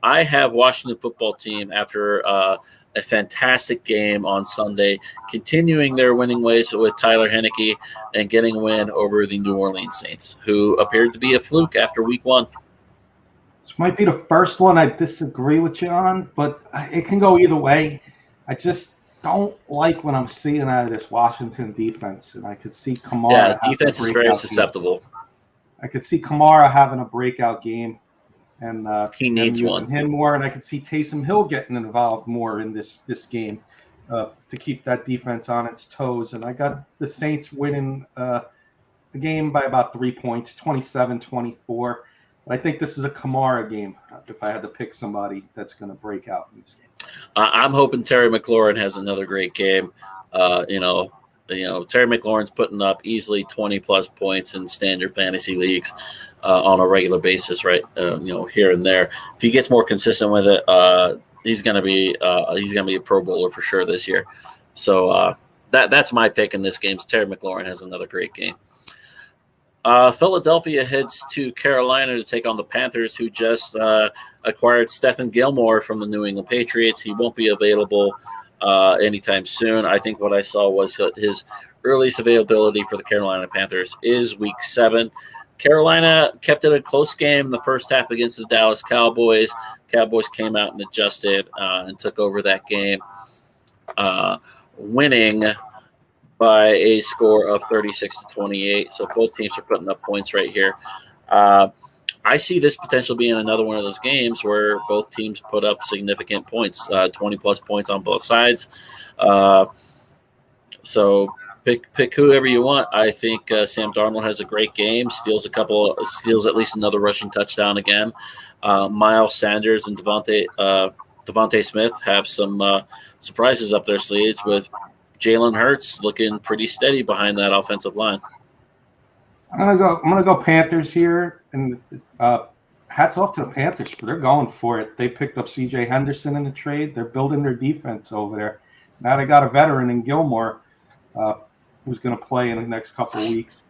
Speaker 1: I have Washington football team after a fantastic game on Sunday, continuing their winning ways with Tyler Heineke and getting a win over the New Orleans Saints, who appeared to be a fluke after week one.
Speaker 2: This might be the first one I disagree with you on, but it can go either way. I just don't like what I'm seeing out of this Washington defense, and I could see Kamara.
Speaker 1: Yeah, defense is very susceptible.
Speaker 2: I could see Kamara having a breakout game, and
Speaker 1: he needs one.
Speaker 2: Him more, and I could see Taysom Hill getting involved more in this game to keep that defense on its toes. And I got the Saints winning the game by about 3 points, 27-24. I think this is a Kamara game if I had to pick somebody that's going to break out in this game.
Speaker 1: I'm hoping Terry McLaurin has another great game. Terry McLaurin's putting up easily 20-plus points in standard fantasy leagues on a regular basis, right? Here and there. If he gets more consistent with it, he's going to be a Pro Bowler for sure this year. So that's my pick in this game. Terry McLaurin has another great game. Philadelphia heads to Carolina to take on the Panthers, who just acquired Stephon Gilmore from the New England Patriots. He won't be available anytime soon. I think what I saw was his earliest availability for the Carolina Panthers is Week 7. Carolina kept it a close game in the first half against the Dallas Cowboys. Cowboys came out and adjusted and took over that game, winning by a score of 36-28. So both teams are putting up points right here. I see this potential being another one of those games where both teams put up significant points, 20-plus points on both sides. So Pick whoever you want. I think Sam Darnold has a great game. Steals at least another rushing touchdown again. Miles Sanders and Devontae Smith have some surprises up their sleeves, with Jalen Hurts looking pretty steady behind that offensive line.
Speaker 2: I'm gonna go Panthers here, and hats off to the Panthers. They're going for it. They picked up C.J. Henderson in the trade. They're building their defense over there. Now they got a veteran in Gilmore, who's going to play in the next couple of weeks.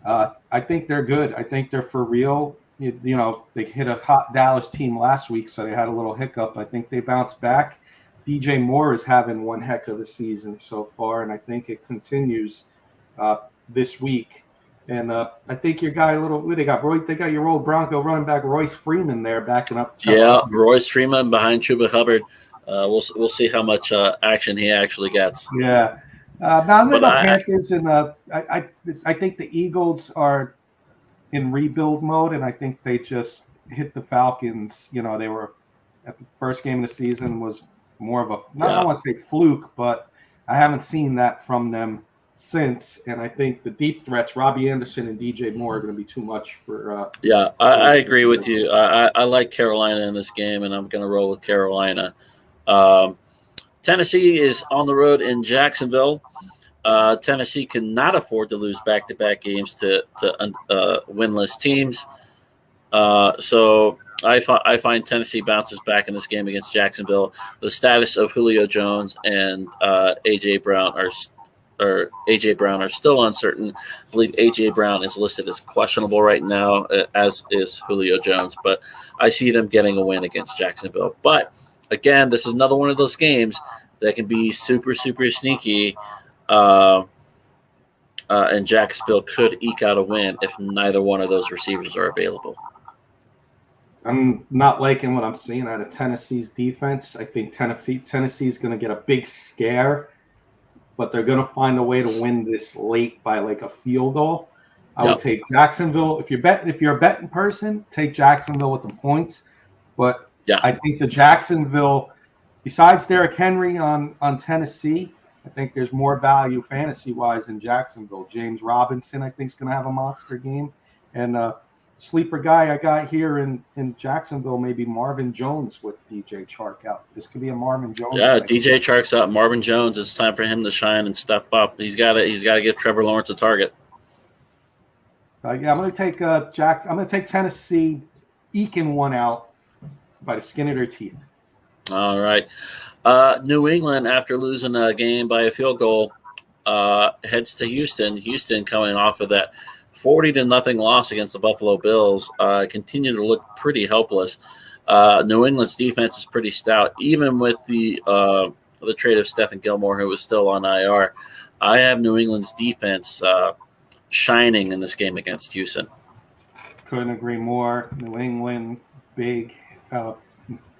Speaker 2: I think they're good. I think they're for real. You know, they hit a hot Dallas team last week, so they had a little hiccup. I think they bounced back. DJ Moore is having one heck of a season so far, and I think it continues this week. And I think your guy, they got your old Bronco running back Royce Freeman there backing up.
Speaker 1: Yeah, Royce Freeman behind Chuba Hubbard. We'll see how much action he actually gets.
Speaker 2: Yeah. Now I'm going to go Panthers, and I think the Eagles are in rebuild mode, and I think they just hit the Falcons. You know, they were at the first game of the season was more of I don't want to say fluke, but I haven't seen that from them since. And I think the deep threats, Robbie Anderson and DJ Moore, are going to be too much for.
Speaker 1: I agree with you. I like Carolina in this game, and I'm going to roll with Carolina. Tennessee is on the road in Jacksonville. Tennessee cannot afford to lose back-to-back games to winless teams. So I find Tennessee bounces back in this game against Jacksonville. The status of Julio Jones and AJ Brown are still uncertain. I believe AJ Brown is listed as questionable right now, as is Julio Jones. But I see them getting a win against Jacksonville. But again, this is another one of those games that can be super, super sneaky. And Jacksonville could eke out a win if neither one of those receivers are available.
Speaker 2: I'm not liking what I'm seeing out of Tennessee's defense. I think Tennessee's going to get a big scare, but they're going to find a way to win this late by like a field goal. I would take Jacksonville. If you're a betting person, take Jacksonville with the points. But I think the Jacksonville, besides Derrick Henry on Tennessee, I think there's more value fantasy-wise in Jacksonville. James Robinson, I think, is going to have a monster game. And sleeper guy I got here in Jacksonville, maybe Marvin Jones with DJ Chark out. This could be a Marvin Jones.
Speaker 1: Yeah, DJ Chark's out. Marvin Jones, it's time for him to shine and step up. He's got to give Trevor Lawrence a target.
Speaker 2: So I'm going to take I'm going to take Tennessee eking one out by the skin of their teeth.
Speaker 1: All right. New England, after losing a game by a field goal, heads to Houston. Houston, coming off of that 40-0 loss against the Buffalo Bills, continue to look pretty helpless. New England's defense is pretty stout, even with the trade of Stephen Gilmore, who was still on IR. I have New England's defense shining in this game against Houston.
Speaker 2: Couldn't agree more. New England, big.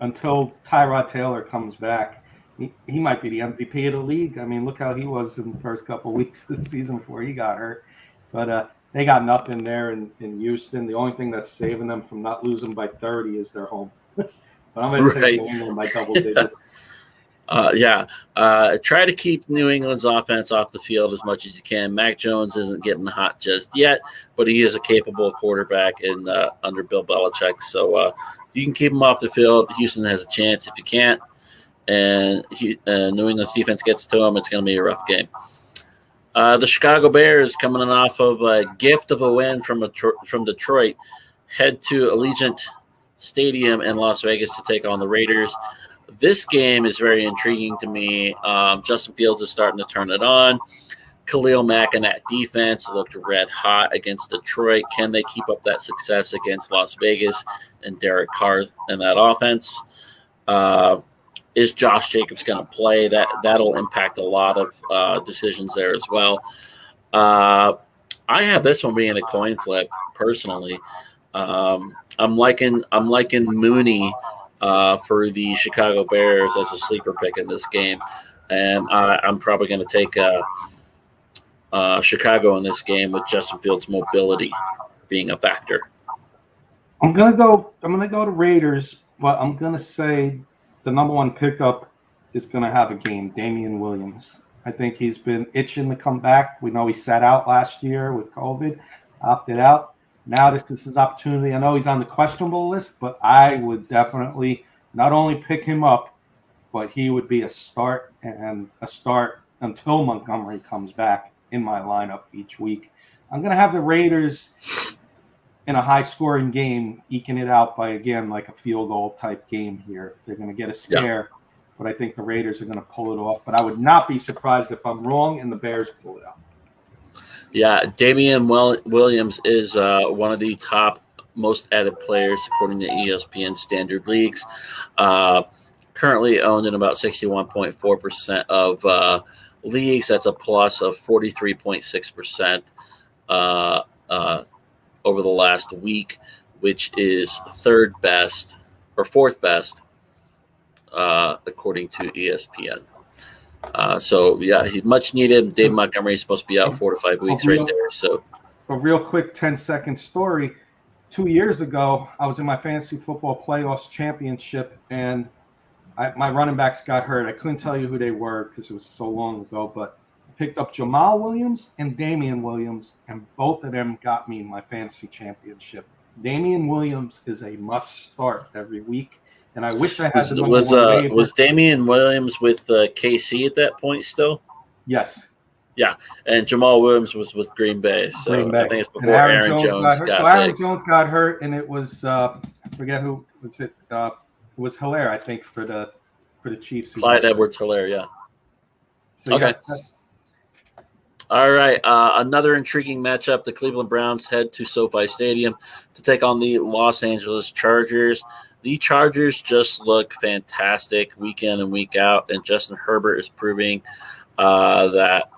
Speaker 2: Until Tyrod Taylor comes back, he might be the MVP of the league. I mean, look how he was in the first couple of weeks of the season before he got hurt. But they got nothing there in Houston. The only thing that's saving them from not losing by 30 is their home. But I'm going to take New England by double digits.
Speaker 1: Try to keep New England's offense off the field as much as you can. Mac Jones isn't getting hot just yet, but he is a capable quarterback under Bill Belichick. So you can keep him off the field. Houston has a chance. If you can't, and New England's defense gets to him, it's going to be a rough game. The Chicago Bears, coming off of a gift of a win from Detroit, head to Allegiant Stadium in Las Vegas to take on the Raiders. This game is very intriguing to me. Justin Fields is starting to turn it on. Khalil Mack and that defense looked red hot against Detroit. Can they keep up that success against Las Vegas and Derek Carr and that offense? Is Josh Jacobs going to play? That'll impact a lot of decisions there as well. I have this one being a coin flip personally. I'm liking Mooney for the Chicago Bears as a sleeper pick in this game, and I'm probably going to take Chicago in this game with Justin Fields' mobility being a factor.
Speaker 2: I'm gonna go to Raiders, but I'm gonna say the number one pickup is gonna have a game. Damian Williams. I think he's been itching to come back. We know he sat out last year with COVID, opted out. Now this is his opportunity. I know he's on the questionable list, but I would definitely not only pick him up, but he would be a start until Montgomery comes back in my lineup each week. I'm going to have the Raiders in a high-scoring game, eking it out by, again, like a field goal type game here. They're going to get a scare, but I think the Raiders are going to pull it off. But I would not be surprised if I'm wrong and the Bears pull it out.
Speaker 1: Yeah, Damian Williams is one of the top most added players according to ESPN standard leagues. Currently owned in about 61.4% of leagues. That's a plus of 43.6% over the last week, which is third best or fourth best according to ESPN. He's much needed. Dave Montgomery is supposed to be out 4 to 5 weeks right there. So
Speaker 2: a real quick 10-second story. 2 years ago, I was in my fantasy football playoffs championship, and my running backs got hurt. I couldn't tell you who they were because it was so long ago, but I picked up Jamal Williams and Damian Williams, and both of them got me my fantasy championship. Damian Williams is a must start every week. And I wish I had the number one waiver.
Speaker 1: Was Damian Williams with KC at that point still?
Speaker 2: Yes.
Speaker 1: Yeah, and Jamal Williams was with Green Bay. So I think it's before Aaron Jones got hurt.
Speaker 2: So Aaron Jones got hurt, and it was I forget who was it. It was Hilaire, I think, for the Chiefs.
Speaker 1: Clyde Edwards-Hilaire, yeah.
Speaker 2: So,
Speaker 1: okay. Yeah. All right, another intriguing matchup. The Cleveland Browns head to SoFi Stadium to take on the Los Angeles Chargers. The Chargers just look fantastic week in and week out, and Justin Herbert is proving that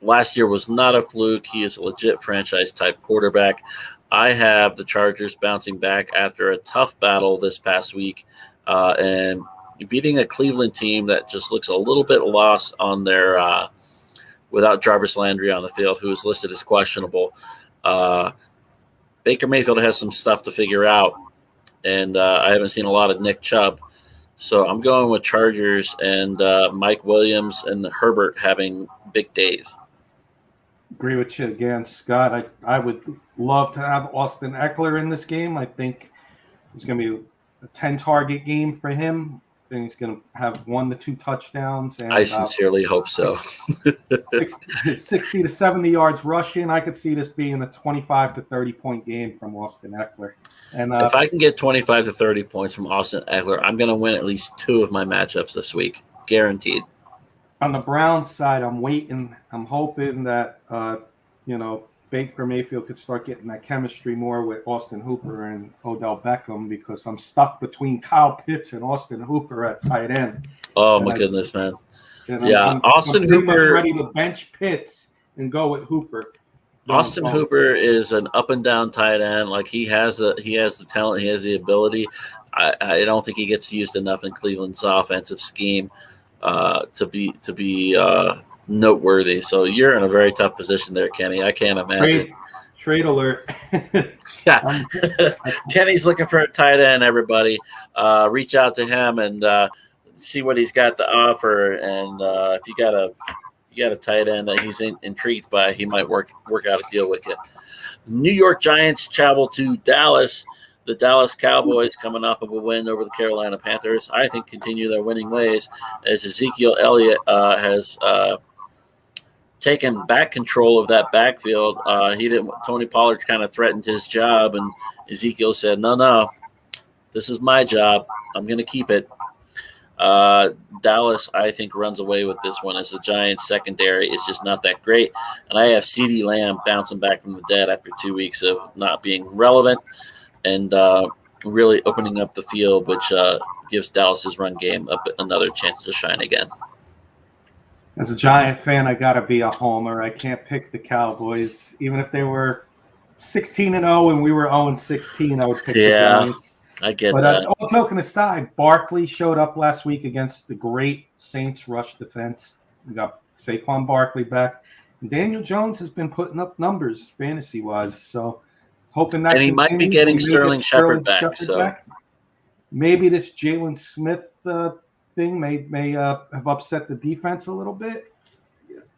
Speaker 1: last year was not a fluke. He is a legit franchise-type quarterback. I have the Chargers bouncing back after a tough battle this past week and beating a Cleveland team that just looks a little bit lost on their without Jarvis Landry on the field, who is listed as questionable. Baker Mayfield has some stuff to figure out. And I haven't seen a lot of Nick Chubb. So I'm going with Chargers and Mike Williams and Herbert having big days.
Speaker 2: Agree with you again, Scott. I would love to have Austin Eckler in this game. I think it's going to be a 10-target game for him. I think he's going to have 1 to 2 touchdowns. And,
Speaker 1: I sincerely hope so.
Speaker 2: 60 to 70 yards rushing. I could see this being a 25 to 30-point game from Austin Eckler. And
Speaker 1: if I can get 25 to 30 points from Austin Eckler, I'm going to win at least 2 of my matchups this week. Guaranteed.
Speaker 2: On the Browns side, I'm waiting. I'm hoping that, Baker Mayfield could start getting that chemistry more with Austin Hooper and Odell Beckham, because I'm stuck between Kyle Pitts and Austin Hooper at tight end.
Speaker 1: Oh, my goodness, man.
Speaker 2: Austin Hooper ready to bench Pitts and go with Hooper.
Speaker 1: Austin Hooper is an up and down tight end. Like he has the talent, he has the ability. I don't think he gets used enough in Cleveland's offensive scheme to be noteworthy. So you're in a very tough position there, Kenny. I can't imagine.
Speaker 2: Trade alert.
Speaker 1: Yeah. Kenny's looking for a tight end, everybody. Reach out to him and see what he's got to offer. And if you got a tight end that he's intrigued by, he might work out a deal with you. New York Giants travel to Dallas. The Dallas Cowboys, coming off of a win over the Carolina Panthers, I think continue their winning ways as Ezekiel Elliott has taken back control of that backfield. Tony Pollard kind of threatened his job, and Ezekiel said, no, this is my job. I'm going to keep it. Dallas, I think, runs away with this one as the Giants' secondary is just not that great. And I have CeeDee Lamb bouncing back from the dead after 2 weeks of not being relevant and really opening up the field, which gives Dallas's run game another chance to shine again.
Speaker 2: As a Giant fan, I got to be a homer. I can't pick the Cowboys. Even if they were 16-0 and we were 0-16, I would pick the Giants.
Speaker 1: I get that.
Speaker 2: All joking aside, Barkley showed up last week against the great Saints rush defense. We got Saquon Barkley back. And Daniel Jones has been putting up numbers fantasy-wise, so hoping that.
Speaker 1: And he might be getting Sterling Shepard back.
Speaker 2: Maybe this Jalen Smith thing may have upset the defense a little bit.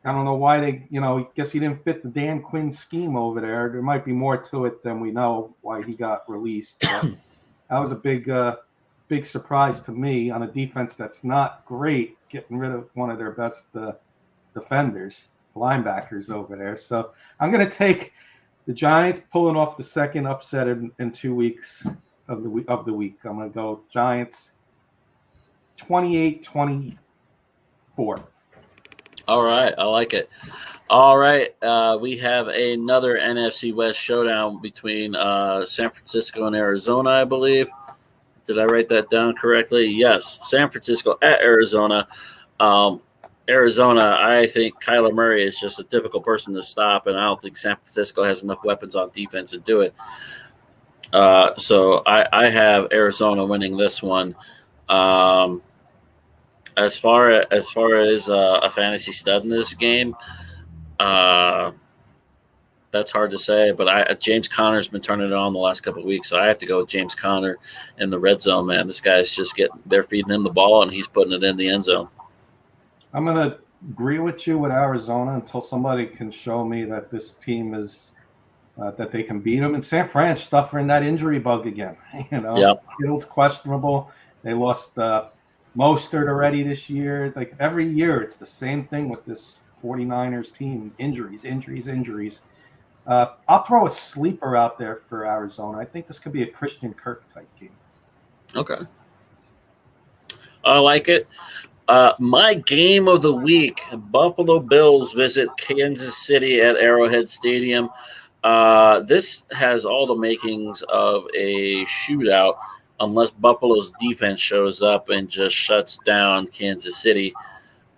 Speaker 2: I don't know why they, I guess he didn't fit the Dan Quinn scheme over there. There might be more to it than we know why he got released. But that was a big surprise to me on a defense that's not great, getting rid of one of their best defenders, linebackers over there. So I'm going to take the Giants pulling off the second upset in 2 weeks of the week. I'm going to go Giants 28-24.
Speaker 1: All right, I like it. All right, we have another NFC West showdown between San Francisco and Arizona, I believe. Did I write that down correctly? Yes, San Francisco at Arizona. Arizona, I think Kyler Murray is just a difficult person to stop, and I don't think San Francisco has enough weapons on defense to do it. So I have Arizona winning this one. As far as a fantasy stud in this game, that's hard to say. But James Conner's been turning it on the last couple of weeks, so I have to go with James Conner in the red zone. Man, this guy's just they're feeding him the ball, and he's putting it in the end zone.
Speaker 2: I'm gonna agree with you with Arizona until somebody can show me that this team is that they can beat them. And San Fran's suffering that injury bug again. Kittle's questionable. They lost Mostert already this year. Like every year, it's the same thing with this 49ers team. Injuries. I'll throw a sleeper out there for Arizona. I think this could be a Christian Kirk type game.
Speaker 1: Okay. I like it. My game of the week, Buffalo Bills visit Kansas City at Arrowhead Stadium. This has all the makings of a shootout, unless Buffalo's defense shows up and just shuts down Kansas City.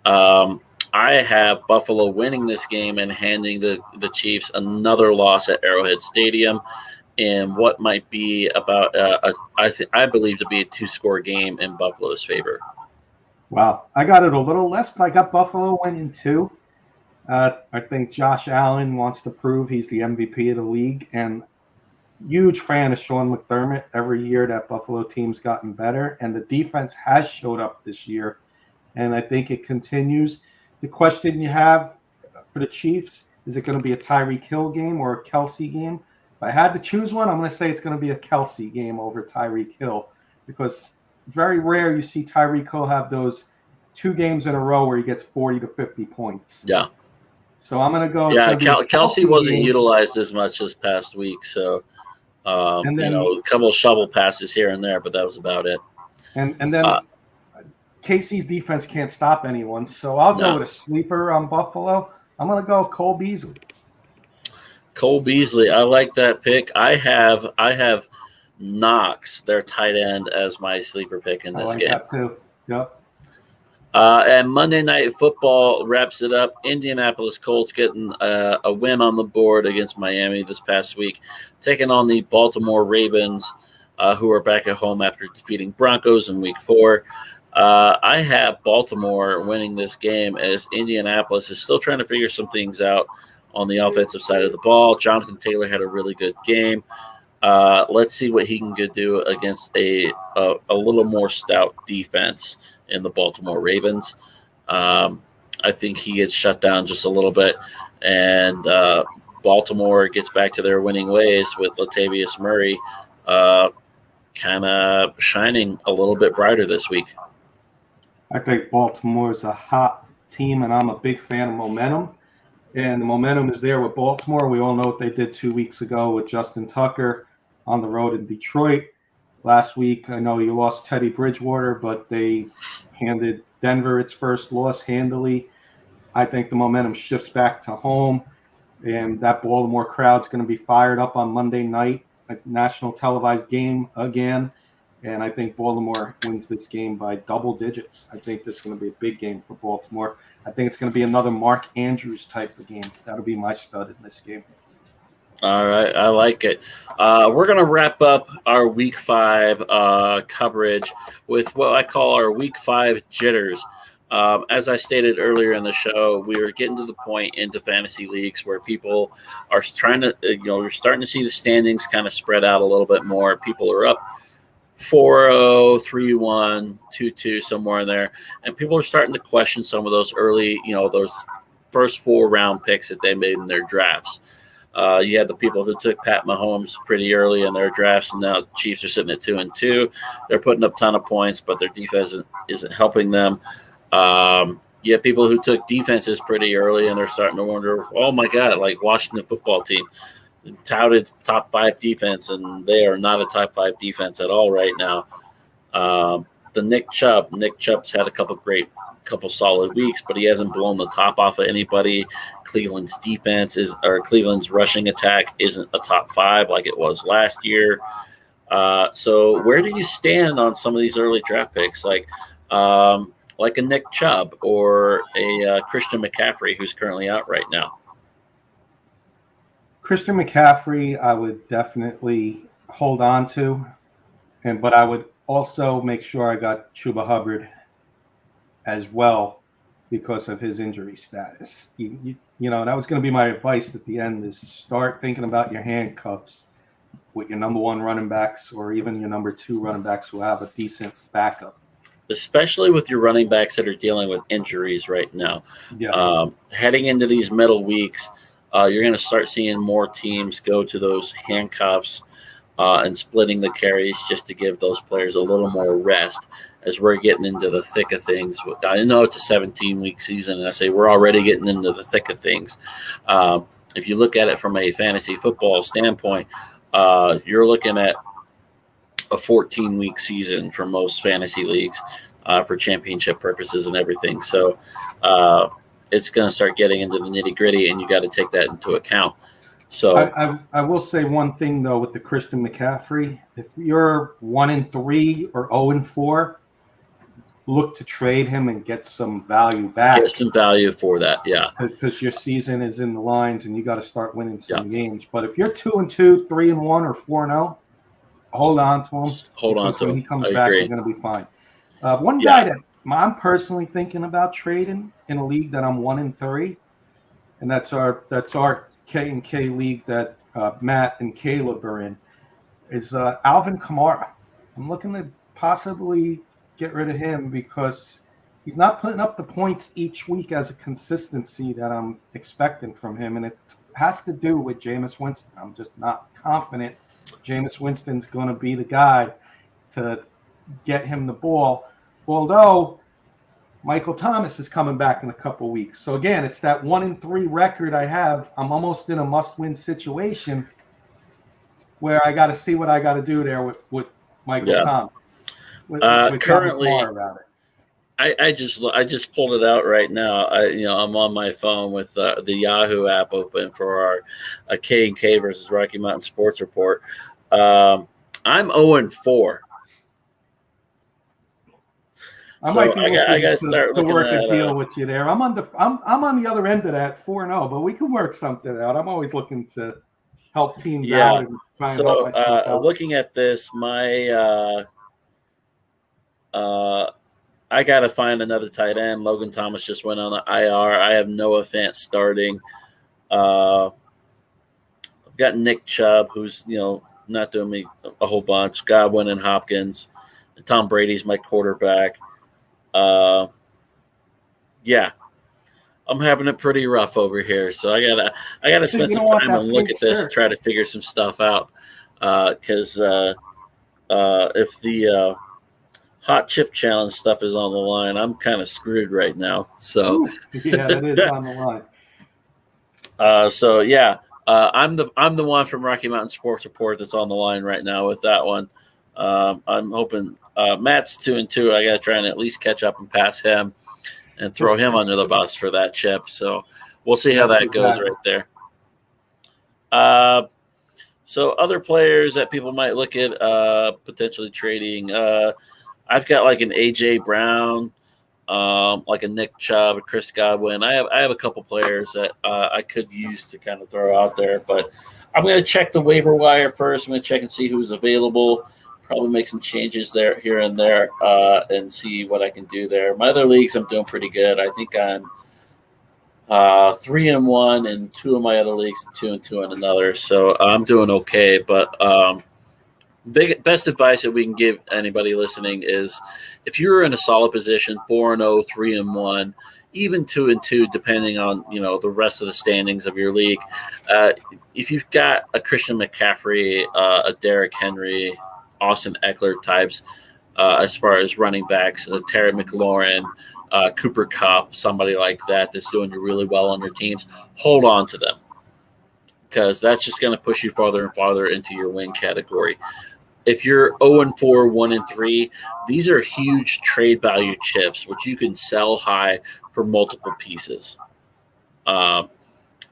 Speaker 1: I have Buffalo winning this game and handing the Chiefs another loss at Arrowhead Stadium in what might be about I believe to be a 2-score game in Buffalo's favor.
Speaker 2: Wow. I got it a little less, but I got Buffalo winning too. I think Josh Allen wants to prove he's the MVP of the league, and huge fan of Sean McDermott. Every year that Buffalo team's gotten better, and the defense has showed up this year, and I think it continues. The question you have for the Chiefs, is it going to be a Tyreek Hill game or a Kelsey game? If I had to choose one, I'm going to say it's going to be a Kelsey game over Tyreek Hill, because very rare you see Tyreek Hill have those 2 games in a row where he gets 40 to 50 points.
Speaker 1: Yeah.
Speaker 2: So I'm going to go.
Speaker 1: Yeah, Kelsey wasn't utilized as much this past week, so and then, a couple of shovel passes here and there, but that was about it.
Speaker 2: And then KC's defense can't stop anyone, so I'll go with a sleeper on Buffalo. I'm going to go Cole Beasley.
Speaker 1: Cole Beasley, I like that pick. I have Knox, their tight end, as my sleeper pick in this game.
Speaker 2: That too. Yep.
Speaker 1: And Monday Night Football wraps it up. Indianapolis Colts getting a win on the board against Miami this past week, taking on the Baltimore Ravens, who are back at home after defeating Broncos in Week 4. I have Baltimore winning this game as Indianapolis is still trying to figure some things out on the offensive side of the ball. Jonathan Taylor had a really good game. Let's see what he can do against a little more stout defense in the Baltimore Ravens. I think he gets shut down just a little bit, and Baltimore gets back to their winning ways with Latavius Murray kind of shining a little bit brighter this week.
Speaker 2: I think Baltimore is a hot team, and I'm a big fan of momentum. And the momentum is there with Baltimore. We all know what they did 2 weeks ago with Justin Tucker on the road in Detroit. Last week, I know you lost Teddy Bridgewater, but they handed Denver its first loss handily. I think the momentum shifts back to home, and that Baltimore crowd's going to be fired up on Monday night, a national televised game again. And I think Baltimore wins this game by double digits. I think this is going to be a big game for Baltimore. I think it's going to be another Mark Andrews type of game. That'll be my stud in this game.
Speaker 1: All right, I like it. We're going to wrap up our Week 5 coverage with what I call our Week 5 jitters. As I stated earlier in the show, we are getting to the point into fantasy leagues where people are trying to, you're starting to see the standings kind of spread out a little bit more. People are up 4-0, 3-1, 2-2, somewhere in there. And people are starting to question some of those early, those first 4-round picks that they made in their drafts. You had the people who took Pat Mahomes pretty early in their drafts, and now the Chiefs are sitting at 2-2. They're putting up a ton of points, but their defense isn't helping them. You have people who took defenses pretty early, and they're starting to wonder, oh my God, like Washington football team, touted top 5 defense, and they are not a top 5 defense at all right now. The Nick Chubb's had a couple solid weeks, but he hasn't blown the top off of anybody. Cleveland's Cleveland's rushing attack isn't a top 5 like it was last year. So where do you stand on some of these early draft picks, like a Nick Chubb or a Christian McCaffrey, who's currently out right now?
Speaker 2: Christian McCaffrey, I would definitely hold on to, but I would also make sure I got Chuba Hubbard as well because of his injury status. You know, that was going to be my advice at the end, is start thinking about your handcuffs with your number 1 running backs or even your number 2 running backs who have a decent backup.
Speaker 1: Especially with your running backs that are dealing with injuries right now.
Speaker 2: Yes.
Speaker 1: Heading into these middle weeks, you're going to start seeing more teams go to those handcuffs and splitting the carries just to give those players a little more rest as we're getting into the thick of things. I know it's a 17-week season, and I say we're already getting into the thick of things. If you look at it from a fantasy football standpoint, you're looking at a 14-week season for most fantasy leagues for championship purposes and everything. So it's going to start getting into the nitty-gritty, and you got to take that into account. So
Speaker 2: I will say one thing, though, with the Christian McCaffrey. If you're 1-3 or 0-4, look to trade him and get some value back.
Speaker 1: Get some value for that, yeah.
Speaker 2: Because your season is in the lines and you got to start winning some games. But if you're 2-2, 3-1, or 4-0, hold on to him.
Speaker 1: Just hold on to him.
Speaker 2: When he comes back, you're going to be fine. One guy that I'm personally thinking about trading in a league that I'm 1-3, and that's our K&K league that Matt and Caleb are in, is Alvin Kamara. I'm looking to possibly get rid of him because he's not putting up the points each week as a consistency that I'm expecting from him, and it has to do with Jameis Winston. I'm just not confident Jameis Winston's going to be the guy to get him the ball, although Michael Thomas is coming back in a couple weeks. So again, it's that 1-3 record I have. I'm almost in a must-win situation where I got to see what I got to do there with Michael Thomas. With
Speaker 1: currently,
Speaker 2: about it.
Speaker 1: I just pulled it out right now. I'm on my phone with the Yahoo app open for our K&K versus Rocky Mountain Sports Report. I'm 0-4.
Speaker 2: I might be
Speaker 1: I got to start
Speaker 2: to
Speaker 1: looking
Speaker 2: work
Speaker 1: at
Speaker 2: a deal with you there. I'm on the other end of that 4-0, but we can work something out. I'm always looking to help teams out and try and help myself out.
Speaker 1: Looking at this, my I got to find another tight end. Logan Thomas just went on the IR. I have Noah Fant starting. I've got Nick Chubb, who's not doing me a whole bunch. Godwin and Hopkins. Tom Brady's my quarterback. I'm having it pretty rough over here, so I gotta spend some time and look at this and try to figure some stuff out. Because if the hot chip challenge stuff is on the line, I'm kind of screwed right now. So
Speaker 2: yeah, that is on the line.
Speaker 1: I'm the one from Rocky Mountain Sports Report that's on the line right now with that one. I'm hoping Matt's 2-2. I got to try and at least catch up and pass him and throw him under the bus for that chip. So we'll see how that goes right there. So other players that people might look at potentially trading. I've got like an A.J. Brown, like a Nick Chubb, a Chris Godwin. I have a couple players that I could use to kind of throw out there, but I'm going to check the waiver wire first. I'm going to check and see who's available. Probably make some changes there, here and there, and see what I can do there. My other leagues, I'm doing pretty good. I think I'm 3-1 in 2 of my other leagues, 2-2 in another. So I'm doing okay. But best advice that we can give anybody listening is if you're in a solid position, 4-0, 3-1, even 2-2, depending on the rest of the standings of your league. If you've got a Christian McCaffrey, a Derrick Henry, Austin Eckler types, as far as running backs, Terry McLaurin, Cooper Kupp, somebody like that that's doing really well on your teams, hold on to them, because that's just going to push you farther and farther into your win category. If you're 0-4, 1-3, these are huge trade value chips, which you can sell high for multiple pieces.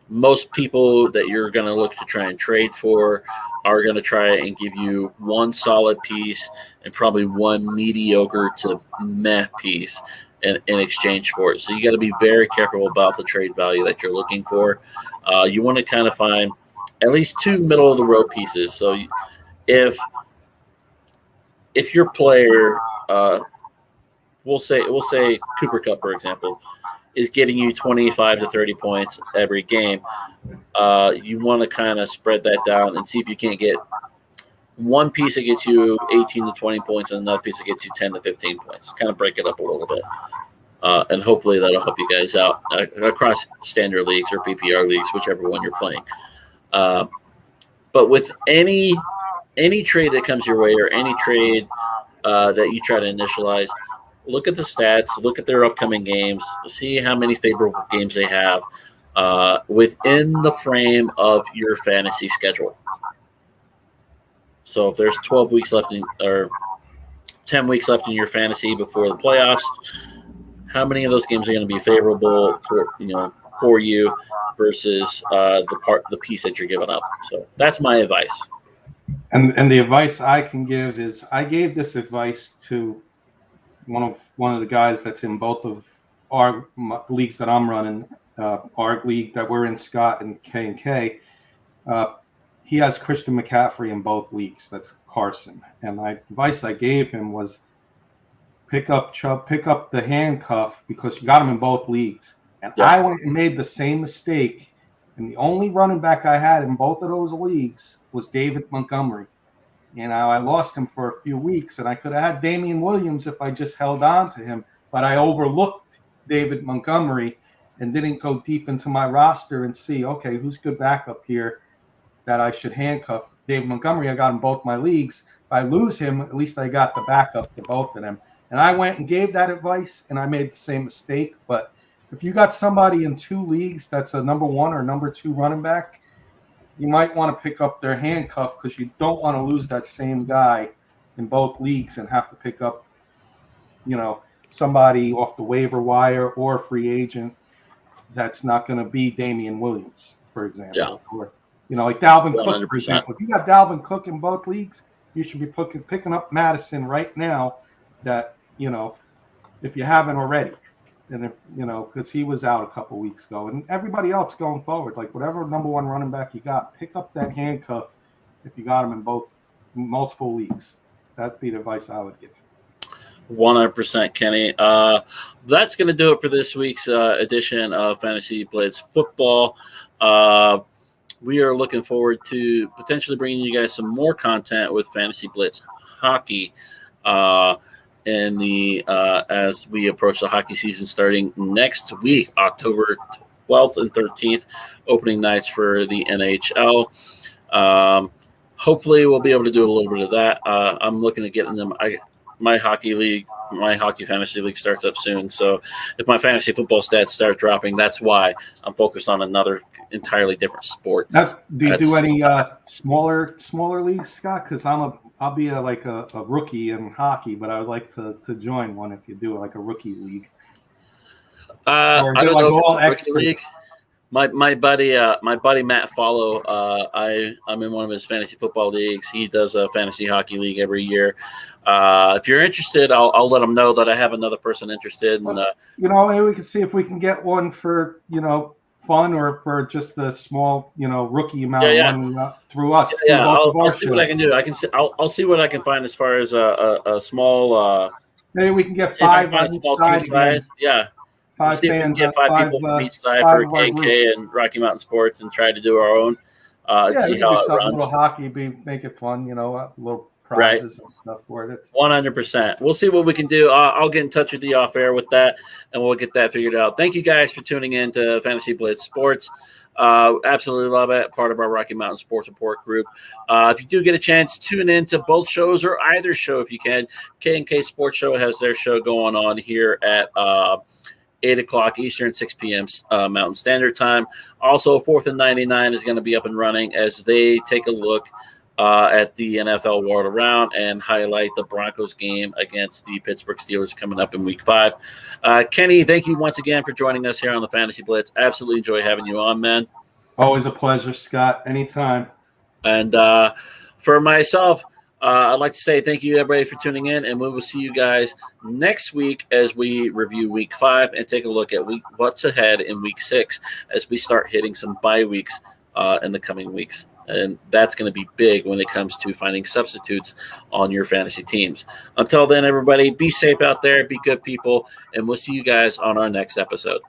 Speaker 1: Most people that you're going to look to try and trade for are going to try and give you one solid piece and probably one mediocre to meh piece in exchange for it. So you got to be very careful about the trade value that you're looking for. You want to kind of find at least two middle of the road pieces. So if your player, we'll say Cooper Kupp, for example, is getting you 25 to 30 points every game, you want to kind of spread that down and see if you can't get one piece that gets you 18 to 20 points and another piece that gets you 10 to 15 points. Kind of break it up a little bit. And hopefully that'll help you guys out across standard leagues or PPR leagues, whichever one you're playing. But with any trade that comes your way or any trade that you try to initialize, look at the stats, look at their upcoming games, see how many favorable games they have within the frame of your fantasy schedule. So if there's 12 weeks left or 10 weeks left in your fantasy before the playoffs, how many of those games are going to be favorable for you versus the piece that you're giving up? So that's my advice.
Speaker 2: And the advice I can give is, I gave this advice to one of the guys that's in both of our leagues that I'm running, our league that we're in, Scott and K. He has Christian McCaffrey in both leagues. That's Carson. And my advice I gave him was pick up the handcuff, because you got him in both leagues. And I went and made the same mistake. And the only running back I had in both of those leagues was David Montgomery. I lost him for a few weeks, and I could have had Damian Williams if I just held on to him. But I overlooked David Montgomery and didn't go deep into my roster and see, okay, who's good backup here that I should handcuff. David Montgomery, I got in both my leagues. If I lose him, at least I got the backup to both of them. And I went and gave that advice, and I made the same mistake. But if you got somebody in two leagues that's a number one or number two running back, you might want to pick up their handcuff, because you don't want to lose that same guy in both leagues and have to pick up, somebody off the waiver wire or a free agent that's not going to be Damian Williams, for example.
Speaker 1: Yeah.
Speaker 2: Or, like Dalvin
Speaker 1: 100%.
Speaker 2: Cook, for example. If you got Dalvin Cook in both leagues, you should be picking up Madison right now, that, if you haven't already. And if, because he was out a couple weeks ago, and everybody else going forward, like whatever number one running back you got, pick up that handcuff if you got him in multiple leagues. That'd be the advice I would give.
Speaker 1: 100%, Kenny. That's going to do it for this week's edition of Fantasy Blitz Football. We are looking forward to potentially bringing you guys some more content with Fantasy Blitz Hockey. As we approach the hockey season starting next week, October 12th and 13th, opening nights for the NHL. Hopefully we'll be able to do a little bit of that. I'm looking at getting them. My hockey fantasy league starts up soon. So if my fantasy football stats start dropping, that's why I'm focused on another entirely different sport.
Speaker 2: Do you do any smaller leagues, Scott? Because I'll be a rookie in hockey, but I would like to join one if you do like a rookie league.
Speaker 1: I don't know if it's a rookie league. My buddy Matt Follow, I'm in one of his fantasy football leagues. He does a fantasy hockey league every year. If you're interested, I'll let him know that I have another person interested. And
Speaker 2: maybe we can see if we can get one for fun, or for just a small rookie amount of money through us.
Speaker 1: I'll see what I can do. I'll see what I can find as far as a small.
Speaker 2: Maybe we can get 5 on each side.
Speaker 1: Size. Yeah.
Speaker 2: 5
Speaker 1: see if we can get 5 people from each side for KK and Rocky Mountain Sports, and try to do our own. See how it runs.
Speaker 2: A little hockey, make it fun. A little prizes and stuff for it.
Speaker 1: 100%. We'll see what we can do. I'll get in touch with you off air with that, and we'll get that figured out. Thank you guys for tuning in to Fantasy Blitz Sports. Absolutely love it. Part of our Rocky Mountain Sports Report group. If you do get a chance, tune in to both shows or either show if you can. K&K Sports Show has their show going on here at 8 o'clock Eastern, 6 p.m. Mountain Standard Time. Also, 4th and 99 is going to be up and running as they take a look at the NFL World Around and highlight the Broncos game against the Pittsburgh Steelers coming up in Week 5. Kenny, thank you once again for joining us here on the Fantasy Blitz. Absolutely enjoy having you on, man.
Speaker 2: Always a pleasure, Scott. Anytime.
Speaker 1: And for myself, I'd like to say thank you, everybody, for tuning in, and we will see you guys next week as we review Week 5 and take a look at what's ahead in Week 6 as we start hitting some bye weeks in the coming weeks. And that's going to be big when it comes to finding substitutes on your fantasy teams. Until then, everybody, be safe out there, be good people, and we'll see you guys on our next episode.